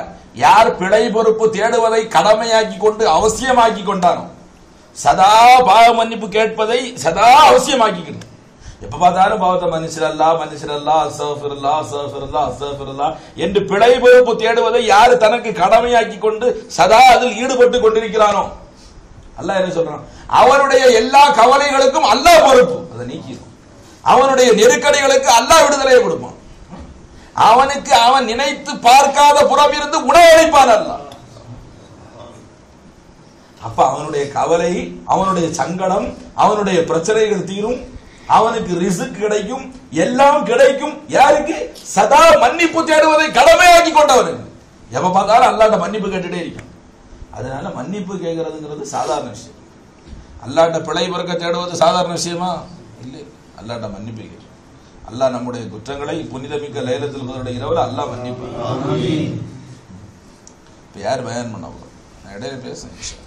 யார் பிழை பொறுப்பு தேடுவதை கடமையாக்கி கொண்டு அவசியமாக்கி கொண்டானோ, சதா பாவ மன்னிப்பு கேட்பதை சதா அவசியமாக்கிக்கணும். எப்ப பார்த்தாலும் பாவத்தை மன்னிச்சிடல்லா மன்னிச்சிடல்லா அஸ்தக்ஃபிருல்லாஹ் அஸ்தக்ஃபிருல்லாஹ் அஸ்தக்ஃபிருல்லாஹ் என்று பிழை பொறுப்பு தேடுவதை யாரு தனக்கு கடமையாக்கி கொண்டு சதா அதில் ஈடுபட்டு கொண்டிருக்கிறானோ, அல்லாஹ் என்ன சொல்றான்? அவனுடைய எல்லா கவலைகளுக்கும் அல்லாஹ் பொறுப்பு. அதை நீக்கிடும். அவனுடைய நெருக்கடிகளுக்கு அல்லாஹ் விடுதலையை கொடுப்பான். அவனுக்கு அவன் நினைத்து பார்க்காத புறம் இருந்து உணவளிப்பான் அல்லாஹ். அப்ப அவனுடைய கவலை, அவனுடைய சங்கடம், அவனுடைய பிரச்சனைகள் தீரும், அவனுக்கு ரிஸ்க் கிடைக்கும், எல்லாம் கிடைக்கும். யாருக்கு? சதா மன்னிப்பு தேடுவதை கடமையாக்கி கொண்டவனுக்கு. எப்ப பார்த்தாலும் அல்லாஹ்ட்ட மன்னிப்பு கேட்டுட்டே இருக்கும். அதனால மன்னிப்பு கேட்கறதுங்கிறது சாதாரண விஷயம். அல்லாஹ்ட்ட பிழை பொறுக்க தேடுவது சாதாரண விஷயமா? இல்லை. அல்லாஹ்ட்ட மன்னிப்பு கேட்கும். அல்லாஹ் நம்முடைய குற்றங்களை புனிதமிக்க லைலத்துல் கத்ருடைய இரவுல அல்லாஹ் மன்னிப்பு. இப்ப யார் பயான் பண்ண போறோம்? நான் இடையில பேசுறேன்.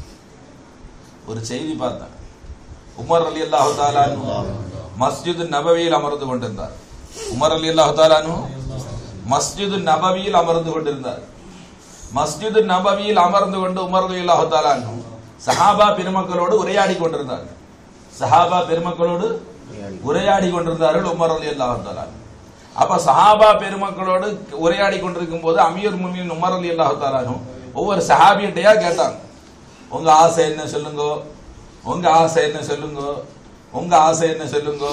ஒரு செய்தி பார்த்தேன். உமர் ரலியல்லாஹு தஆலா அன்ஹு மஸ்ஜிது நபவியில் அமர்ந்து கொண்டிருந்தார். உமர் ரலியல்லாஹு தஆலா அன்ஹு மஸ்ஜிது நபவியில் அமர்ந்து கொண்டிருந்தார். மஸ்ஜிது நபவியில் அமர்ந்து கொண்டு உமர் ரலியல்லாஹு தஆலா அன்ஹு சஹாபா பெருமக்களோடு உரையாடி கொண்டிருந்தார்கள். சஹாபா பெருமக்களோடு உரையாடி கொண்டிருந்தார்கள் உமர் ரலியல்லாஹு தஆலா. அப்ப சஹாபா பெருமக்களோடு உரையாடி கொண்டிருக்கும் போது அமீர் முஃமினீன் உமர் ரலியல்லாஹு தஆலா ஒவ்வொரு சஹாபியிட்டையா கேட்டாங்க, உங்க ஆசை என்ன சொல்லுங்க, உங்க ஆசை என்ன சொல்லுங்க, உங்க ஆசை என்ன சொல்லுங்க.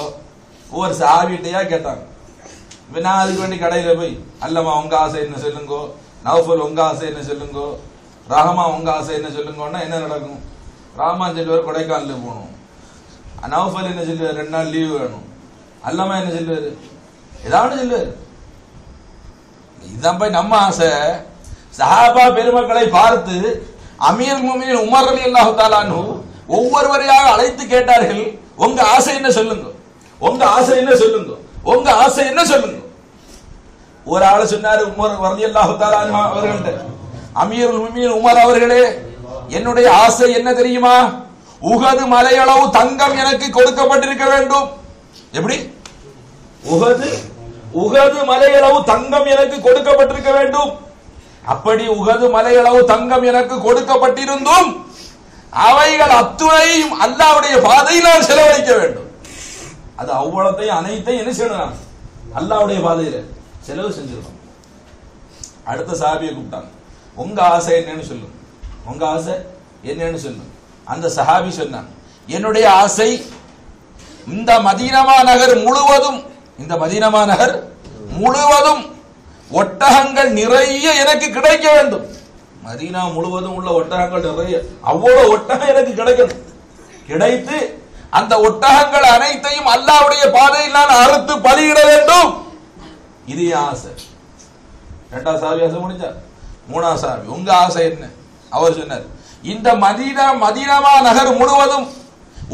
ஒவ்வொரு சஹாபியிட்டையா கேட்டாங்க. நான் அதுக்கு வேண்டி கடையில போய், அல்லமா உங்க ஆசை என்ன சொல்லுங்க, நௌஃபல் உங்க ஆசை என்ன சொல்லுங்க, ரஹமா உங்க ஆசை என்ன சொல்லுங்கன்னா என்ன நடக்கும்? ரஹ்மான் சொல்லுவார் கொடைக்கானல் போகணும், நௌஃபல் என்ன சொல்லுவார் 2 நாள் லீவு வேணும், அல்லமா என்ன சொல்லுவாரு ஏதாவது சொல்லுவாரு. இதுதான் போய் நம்ம ஆசை. சஹாபா பெருமக்களை பார்த்து அமீர் முஃமினீன் உமர் ரலியல்லாஹு தஆலா அன்ஹு ஒவ்வொருவரையாக அழைத்து கேட்டார்கள், உங்க ஆசை என்ன சொல்லுங்க, உங்க ஆசை என்ன சொல்லுங்க, உங்க ஆசை என்ன சொல்லுங்க. ஒரு ஆளு சொன்னாரு உமர் ரலியல்லாஹு தஆலா அன்ஹு அவர்கள்ட்ட, அமீருல் முஃமினீன் உமர் அவர்களே, என்னுடைய ஆசை என்ன தெரியுமா? உஹது மலையளவு தங்கம் எனக்கு கொடுக்கப்பட்டிருக்க வேண்டும். எப்படி? உஹது மலையளவு தங்கம் எனக்கு கொடுக்கப்பட்டிருக்க வேண்டும். அப்படி உகது மலையளவு தங்கம் எனக்கு கொடுக்கப்பட்டிருந்தும் அவைகள் அத்துணையும் அல்லாஹ்வுடைய பாதையில் நான் செலவழிக்க வேண்டும். அது அவ்வளத்தையும் அனைத்தையும் என்ன செய்யணும்? அல்லாஹ்வுடைய பாதையில செலவு செஞ்சிருக்கணும். அடுத்த சஹாபியை கூப்பிட்டாங்க. உங்க ஆசை என்னன்னு சொல்லுங்க, உங்க ஆசை என்னன்னு சொல்லுங்க. அந்த சஹாபி சொன்னாங்க, என்னுடைய ஆசை இந்த மதீனா நகர் முழுவதும் ஒட்டகங்கள் நிறைய எனக்கு கிடைக்க வேண்டும். மதீனா முழுவதும் உள்ள ஒட்டகங்கள் நிறைய, அவ்வளவு ஒட்டகம் எனக்கு கிடைக்கணும். கிடைத்து அந்த ஒட்டகங்கள் அனைத்தையும் அல்லாஹ்வுடைய பாதையில் நான் அறுத்து பலியிட வேண்டும். இது ஆசை. இரண்டாவது சாவி ஆசை முடிஞ்சா. மூணாவது சாவி, உங்க ஆசை என்ன? அவர் சொன்னார், இந்த மதீனா நகர் முழுவதும்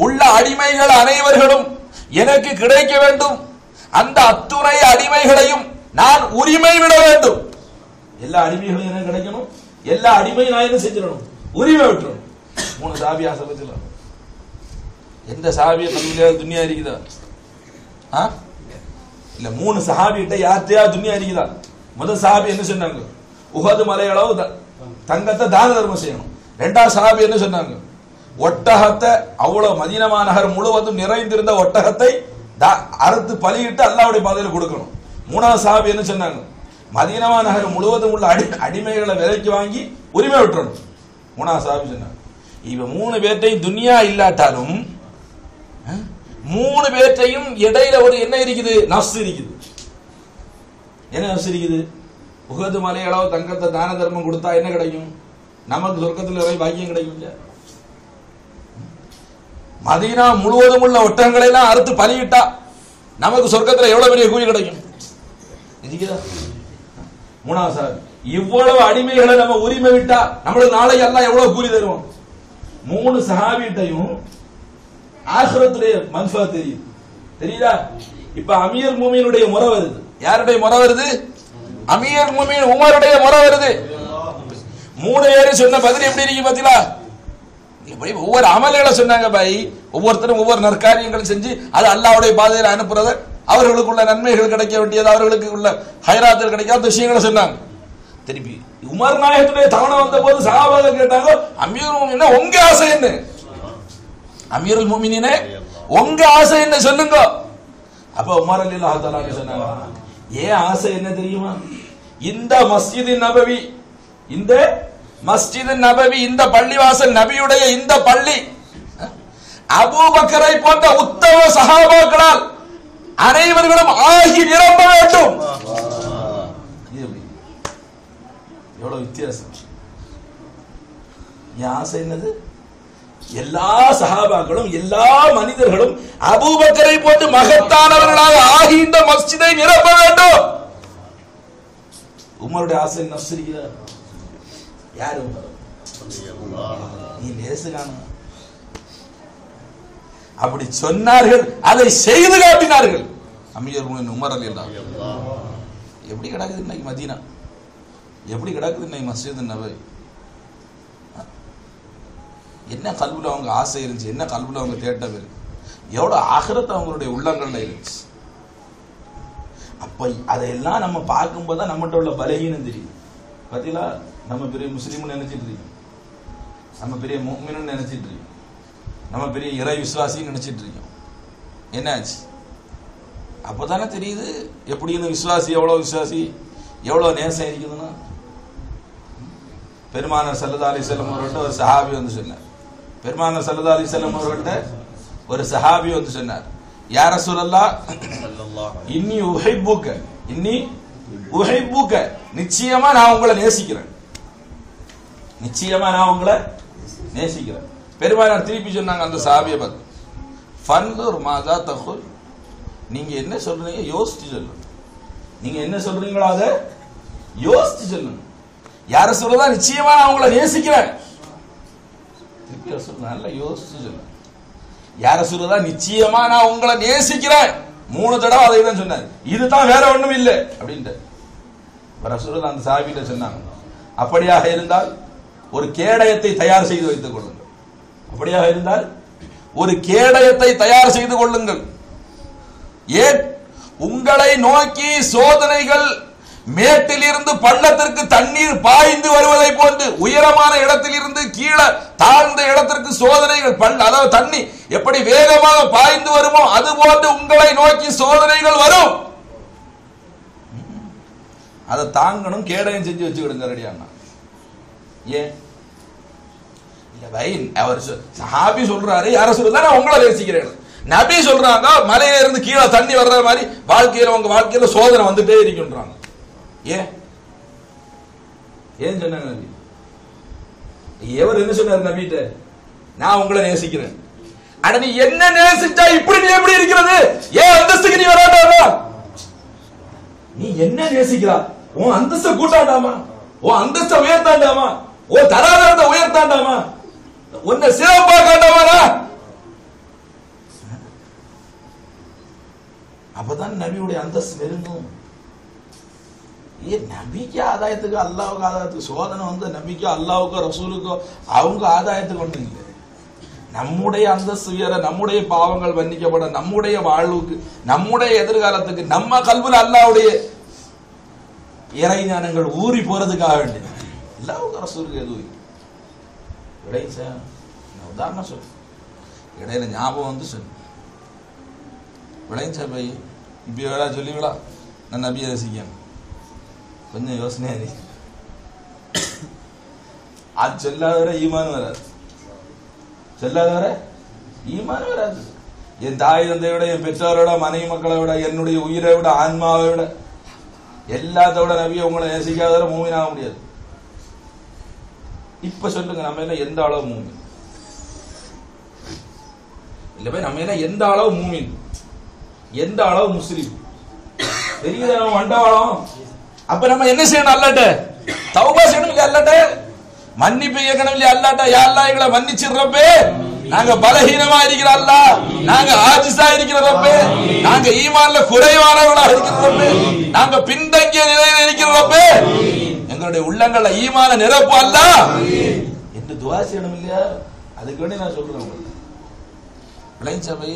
உள்ள அடிமைகள் அனைவர்களும் எனக்கு கிடைக்க வேண்டும். அந்த அத்துணை அடிமைகளையும் நான் உரிமை விட வேண்டும். எல்லா அடிமைகளும் எனக்கு கிடைக்கணும், எல்லா அடிமையும் நான் என்ன செஞ்சிடணும்? உரிமை விட்டுறணும். மூணு சாவி ஆசை பத்திலாம். எந்த சாவியை கல்வியில துணியா இருக்குதா? இல்ல, மூணு சஹாபிகிட்ட யார்த்தையா துணியா இருக்குதா? முதல் சஹாபி என்ன சொன்னாங்க? உஹது மலையளவு தங்கத்தை தான தர்மம் செய்யணும். ரெண்டாவது சஹாபி என்ன சொன்னாங்க? ஒட்டகத்தை, அவ்வளவு மதீனா நகர் முழுவதும் நிறைந்திருந்த ஒட்டகத்தை அறுத்து பலியிட்டு அல்லாஹ்வுடைய பாதையில் கொடுக்கணும். மூணாவது சஹாபி என்ன சொன்னாங்க? மதீனா நகர் முழுவதும் உள்ள அடிமைகளை விலைக்கு வாங்கி உரிமை விட்டுறணும். மூணாவது சஹாபி சொன்னாங்க. இவ மூணு பேர்ட்டையும் துனியா இல்லாட்டாலும் மூணு பேர்ட்டையும் இடையில ஒரு என்ன இருக்குது? நஃப்ஸ் இருக்குது. என்ன நஃப்ஸ் இருக்குது? உஹது மலையளவு தங்கத்தை தான தர்மம் கொடுத்தா என்ன கிடைக்கும்? நமக்கு சொர்க்கத்தில் நிறைய பாக்கியம் கிடைக்கும். மதீனா முழுவதும் உள்ள ஒட்டகங்களை எல்லாம் அறுத்து பலியிட்டா நமக்கு சொர்க்கத்தில் எவ்வளவு பெரிய கூலி கிடைக்கும்? மூணாவது சார், இவ்வளவு அடிமைகளை நம்ம உரிமை விட்டா நம்மளுக்கு நாளை எல்லாம் எவ்வளவு கூலி தருவோம்? மூணு சஹாபிட்டையும் ஆகிரத்துடைய மன்ஃபா தெரியும். தெரியுதா? இப்ப அமீர் மூமினுடைய முறை வருது. யாருடைய முறை வருது? அமீர் மூமின் உமருடைய முறை வருது. மூணு பேரு சொன்ன பதில் எப்படி இருக்கு பாத்தீங்களா? ஒவ்வொரு அமல்களை சொன்னாங்க பாய். ஒவ்வொருத்தரும் ஒவ்வொரு நற்காரியங்கள் செஞ்சு அது அல்லாஹ்வுடைய பாதையில் அனுப்புறத, அவர்களுக்குள்ள நன்மைகள் கிடைக்க வேண்டியது, அவர்களுக்கு உள்ள ஹைராத்தில் கிடைக்காத விஷயங்களை சொன்னாங்க. திருப்பி உமர் நாயகத்துடைய தவணை வந்த போது சஹாபாக்கள் கேட்டாங்க, அமீருல் முஃமினீன் உங்க ஆசை என்ன? அமீருல் முஃமினீனே உங்க ஆசை என்ன சொல்லுங்க. அப்ப உமர் ரலியல்லாஹு தஆலா சொன்னாங்க, ஏன் ஆசை என்ன தெரியுமா? இந்த மஸ்ஜித் நபவி, இந்த பள்ளிவாசல் நபியுடைய இந்த பள்ளி அபூபக்கரை போன்ற உத்தம சஹாபாக்களால் அனைவர்களும் ஆகி நிரம்ப வேண்டும். எவ்வளவு வித்தியாசம்! என் ஆசை என்னது? எல்லா சஹாபாக்களும் எல்லா மனிதர்களும் அபூபக்கரை போன்று மகத்தானவர்களாக ஆகி இந்த மஸ்ஜிதை நிரப்ப வேண்டும். உமருடைய ஆசை நஃப்ஸ். யாரு உமர்? நீ நேசுகான. அப்படி சொன்னார்கள், அதை செய்து காட்டினார்கள். அமீர் உமர் ரலியல்லாஹு அன்ஹு. எப்படி கிடக்குது இன்னைக்கு மதீனா? எப்படி கிடக்குது இன்னைக்கு மஸ்ஜித் நபவி? என்ன கல்வில அவங்க ஆசை இருந்துச்சு, என்ன கல்வில அவங்க தேட்டம் இருக்கு, எவ்வளவு ஆகிரத்து அவங்களுடைய உள்ளங்கள்ல இருந்துச்சு. அப்ப அதையெல்லாம் நம்ம பார்க்கும்போது தான் நம்மகிட்ட உள்ள பலகீனம் தெரியும். பாத்தீங்களா? நம்ம பெரிய முஸ்லீம்னு நினைச்சிட்டு இருக்கோம், நம்ம பெரிய முஃமின்னு நினைச்சிட்டு இருக்கோம், நம்ம பெரிய இறை விசுவாசின்னு நினைச்சிட்டு இருக்கோம். என்னாச்சு? அப்பதானே தெரியுது எப்படின்னு விசுவாசி எவ்வளவு நேசம் இருக்குதுன்னா. பெருமானார் ஸல்லல்லாஹு அலைஹி வஸல்லம் அவர்கள்ட்ட ஒரு சஹாபி வந்து சொன்னார். பெருமானார் ஸல்லல்லாஹு அலைஹி வஸல்லம் அவர்கள்ட்ட ஒரு சஹாபி வந்து சொன்னார், யா ரசூலல்லாஹ், இன்னி உஹிப்புக, நிச்சயமா நான் உங்களை நேசிக்கிறேன், நிச்சயமா நான் உங்களை நேசிக்கிறேன். பெருமானார் திருப்பி சொன்னாங்க அந்த சஹாபியை பார்த்து, ஃபன்துர் மாதா தகுல், நீங்க என்ன சொல்றீங்க யோசிச்சு சொல்லுங்க, நீங்க என்ன சொல்றீங்களோ அதை யோசிச்சு சொல்லுங்க. யார சொல்றதா? நிச்சயமா நான் உங்களை நேசிக்கிறேன். திருப்பி நல்லா யோசிச்சு சொல்லுங்க. யார சொல்றதா? நிச்சயமா நான் உங்களை நேசிக்கிறேன். 3 தடவை அதை தான் சொன்னார். இதுதான், வேற ஒண்ணும் இல்லை அப்படின்ட்டு ரசூலுல்லாஹ் அந்த சஹாபிட்ட சொன்னாங்க, அப்படியாக இருந்தால் ஒரு கேடயத்தை தயார் செய்து வைத்துக் கொள்ளுங்கள். அப்படியாக இருந்தால் ஒரு கேடயத்தை தயார் செய்து கொள்ளுங்கள். ஏன்? உங்களை நோக்கி சோதனைகள் மேட்டில் இருந்து பள்ளத்திற்கு தண்ணீர் பாய்ந்து வருவதை போன்று உயரமான இடத்தில் இருந்து கீழே தாழ்ந்த இடத்திற்கு சோதனைகள் அதாவது தண்ணி எப்படி வேகமாக பாய்ந்து வருமோ அது போன்று உங்களை நோக்கி சோதனைகள் வரும். அதை தாங்கணும், கேடையும் செஞ்சு வச்சுக்கிடுங்க ரெடியாண்ணா. ஏன் அவர் சஹாபி சொல்றாரு, யார சொல்றா நான் உங்களை நேசிக்கிறேன். நபி சொல்றாங்க மலையில இருந்து கீழே தண்ணி வர்ற மாதிரி வாழ்க்கையில உங்க வாழ்க்கையில சோதனை வந்துட்டே இருக்குன்றாங்க. ஏன் ஏன் சொன்னாங்க நபி? எவர் என்ன சொன்னார் நபிட்ட? நான் உங்களை நேசிக்கிறேன். அட நீ என்ன நேசிச்சா இப்படி நீ எப்படி இருக்கிறது? ஏன் அந்தஸ்துக்கு நீ வராட்டாமா? நீ என்ன நேசிக்கிறா? உன் அந்தஸ்தை கூட்டாண்டாமா? உன் அந்தஸ்தை உயர்த்தாண்டாமா? உன் தராதரத்தை உயர்த்தாண்டாமா? உன்னை சிறப்பா காண்டாமா? அப்பதான் நபியுடைய அந்தஸ்து நெருங்கும். நபிக்கு ஆதாயத்துக்கு அல்லாவுக்கு ஆதாயத்துக்கு சோதனை வந்து நபிக்கோ அல்லாவுக்கோ ரசூலுக்கோ அவங்க ஆதாயத்துக்கு ஒன்று இல்லை. நம்முடைய அந்தஸ்து உயர, நம்முடைய பாவங்கள் மன்னிக்கப்பட, நம்முடைய வாழ்வுக்கு, நம்முடைய எதிர்காலத்துக்கு, நம்ம கல்வில அல்லாவுடைய இறை ஞானங்கள் ஊறி போறதுக்காக வேண்டியது. அல்லாவுக்கு ரசூலுக்கு எதுவும் உதாரணம் சொல்லு, இடையில ஞாபகம் வந்து சொல்லு விளைஞ்சா பை இப்படி வேடா சொல்லிவிடா நான் நபியை ரசிக்கணும். கொஞ்சம் யோசனையா இருக்கு. அது சொல்லாதவரை ஈமான் வராது, சொல்லாதவரை ஈமான் வராது. என் தாய் தந்தையை விட, என் பெற்றோரோட, மனைவி மக்களை விட, என்னுடைய உயிரை விட, ஆன்மாவை விட, எல்லாத்தோட நபியை உங்களை நேசிக்காதவரை மூமின் ஆக முடியாது. இப்ப சொல்லுங்க, நம்ம எல்லாம் எந்த அளவு மூமின்? இல்ல போய் நம்ம எல்லாம் எந்த அளவு மூமின், எந்த அளவு முஸ்லிம் தெரியுது? நம்ம மண்டவாளம். அப்ப நம்ம என்ன செய்யணும்? அல்லாட்ட தௌபா செய்யணும் இல்லையா? அல்லாட்ட மன்னிப்பு கேட்கணும் இல்லையா? அல்லாட்ட யா அல்லாஹ் எங்களை மன்னிச்சிடுறப்பே, நாங்க பலஹீனமா இருக்கிற அல்லாஹ், நாங்க ஆஜிஸா இருக்கிற ரப்பே, நாங்க ஈமான்ல குறைவானவர்களா இருக்கிற ரப்பே, நாங்க பின்தங்கிய நிலையில இருக்கிற ரப்பே, எங்களுடைய உள்ளங்கள்ல ஈமான நிரப்பு அல்லாஹ் என்று துஆ செய்யணும் இல்லையா? அதுக்கு வேண்டி நான் சொல்றேன் உங்களுக்கு. விளைஞ்ச பை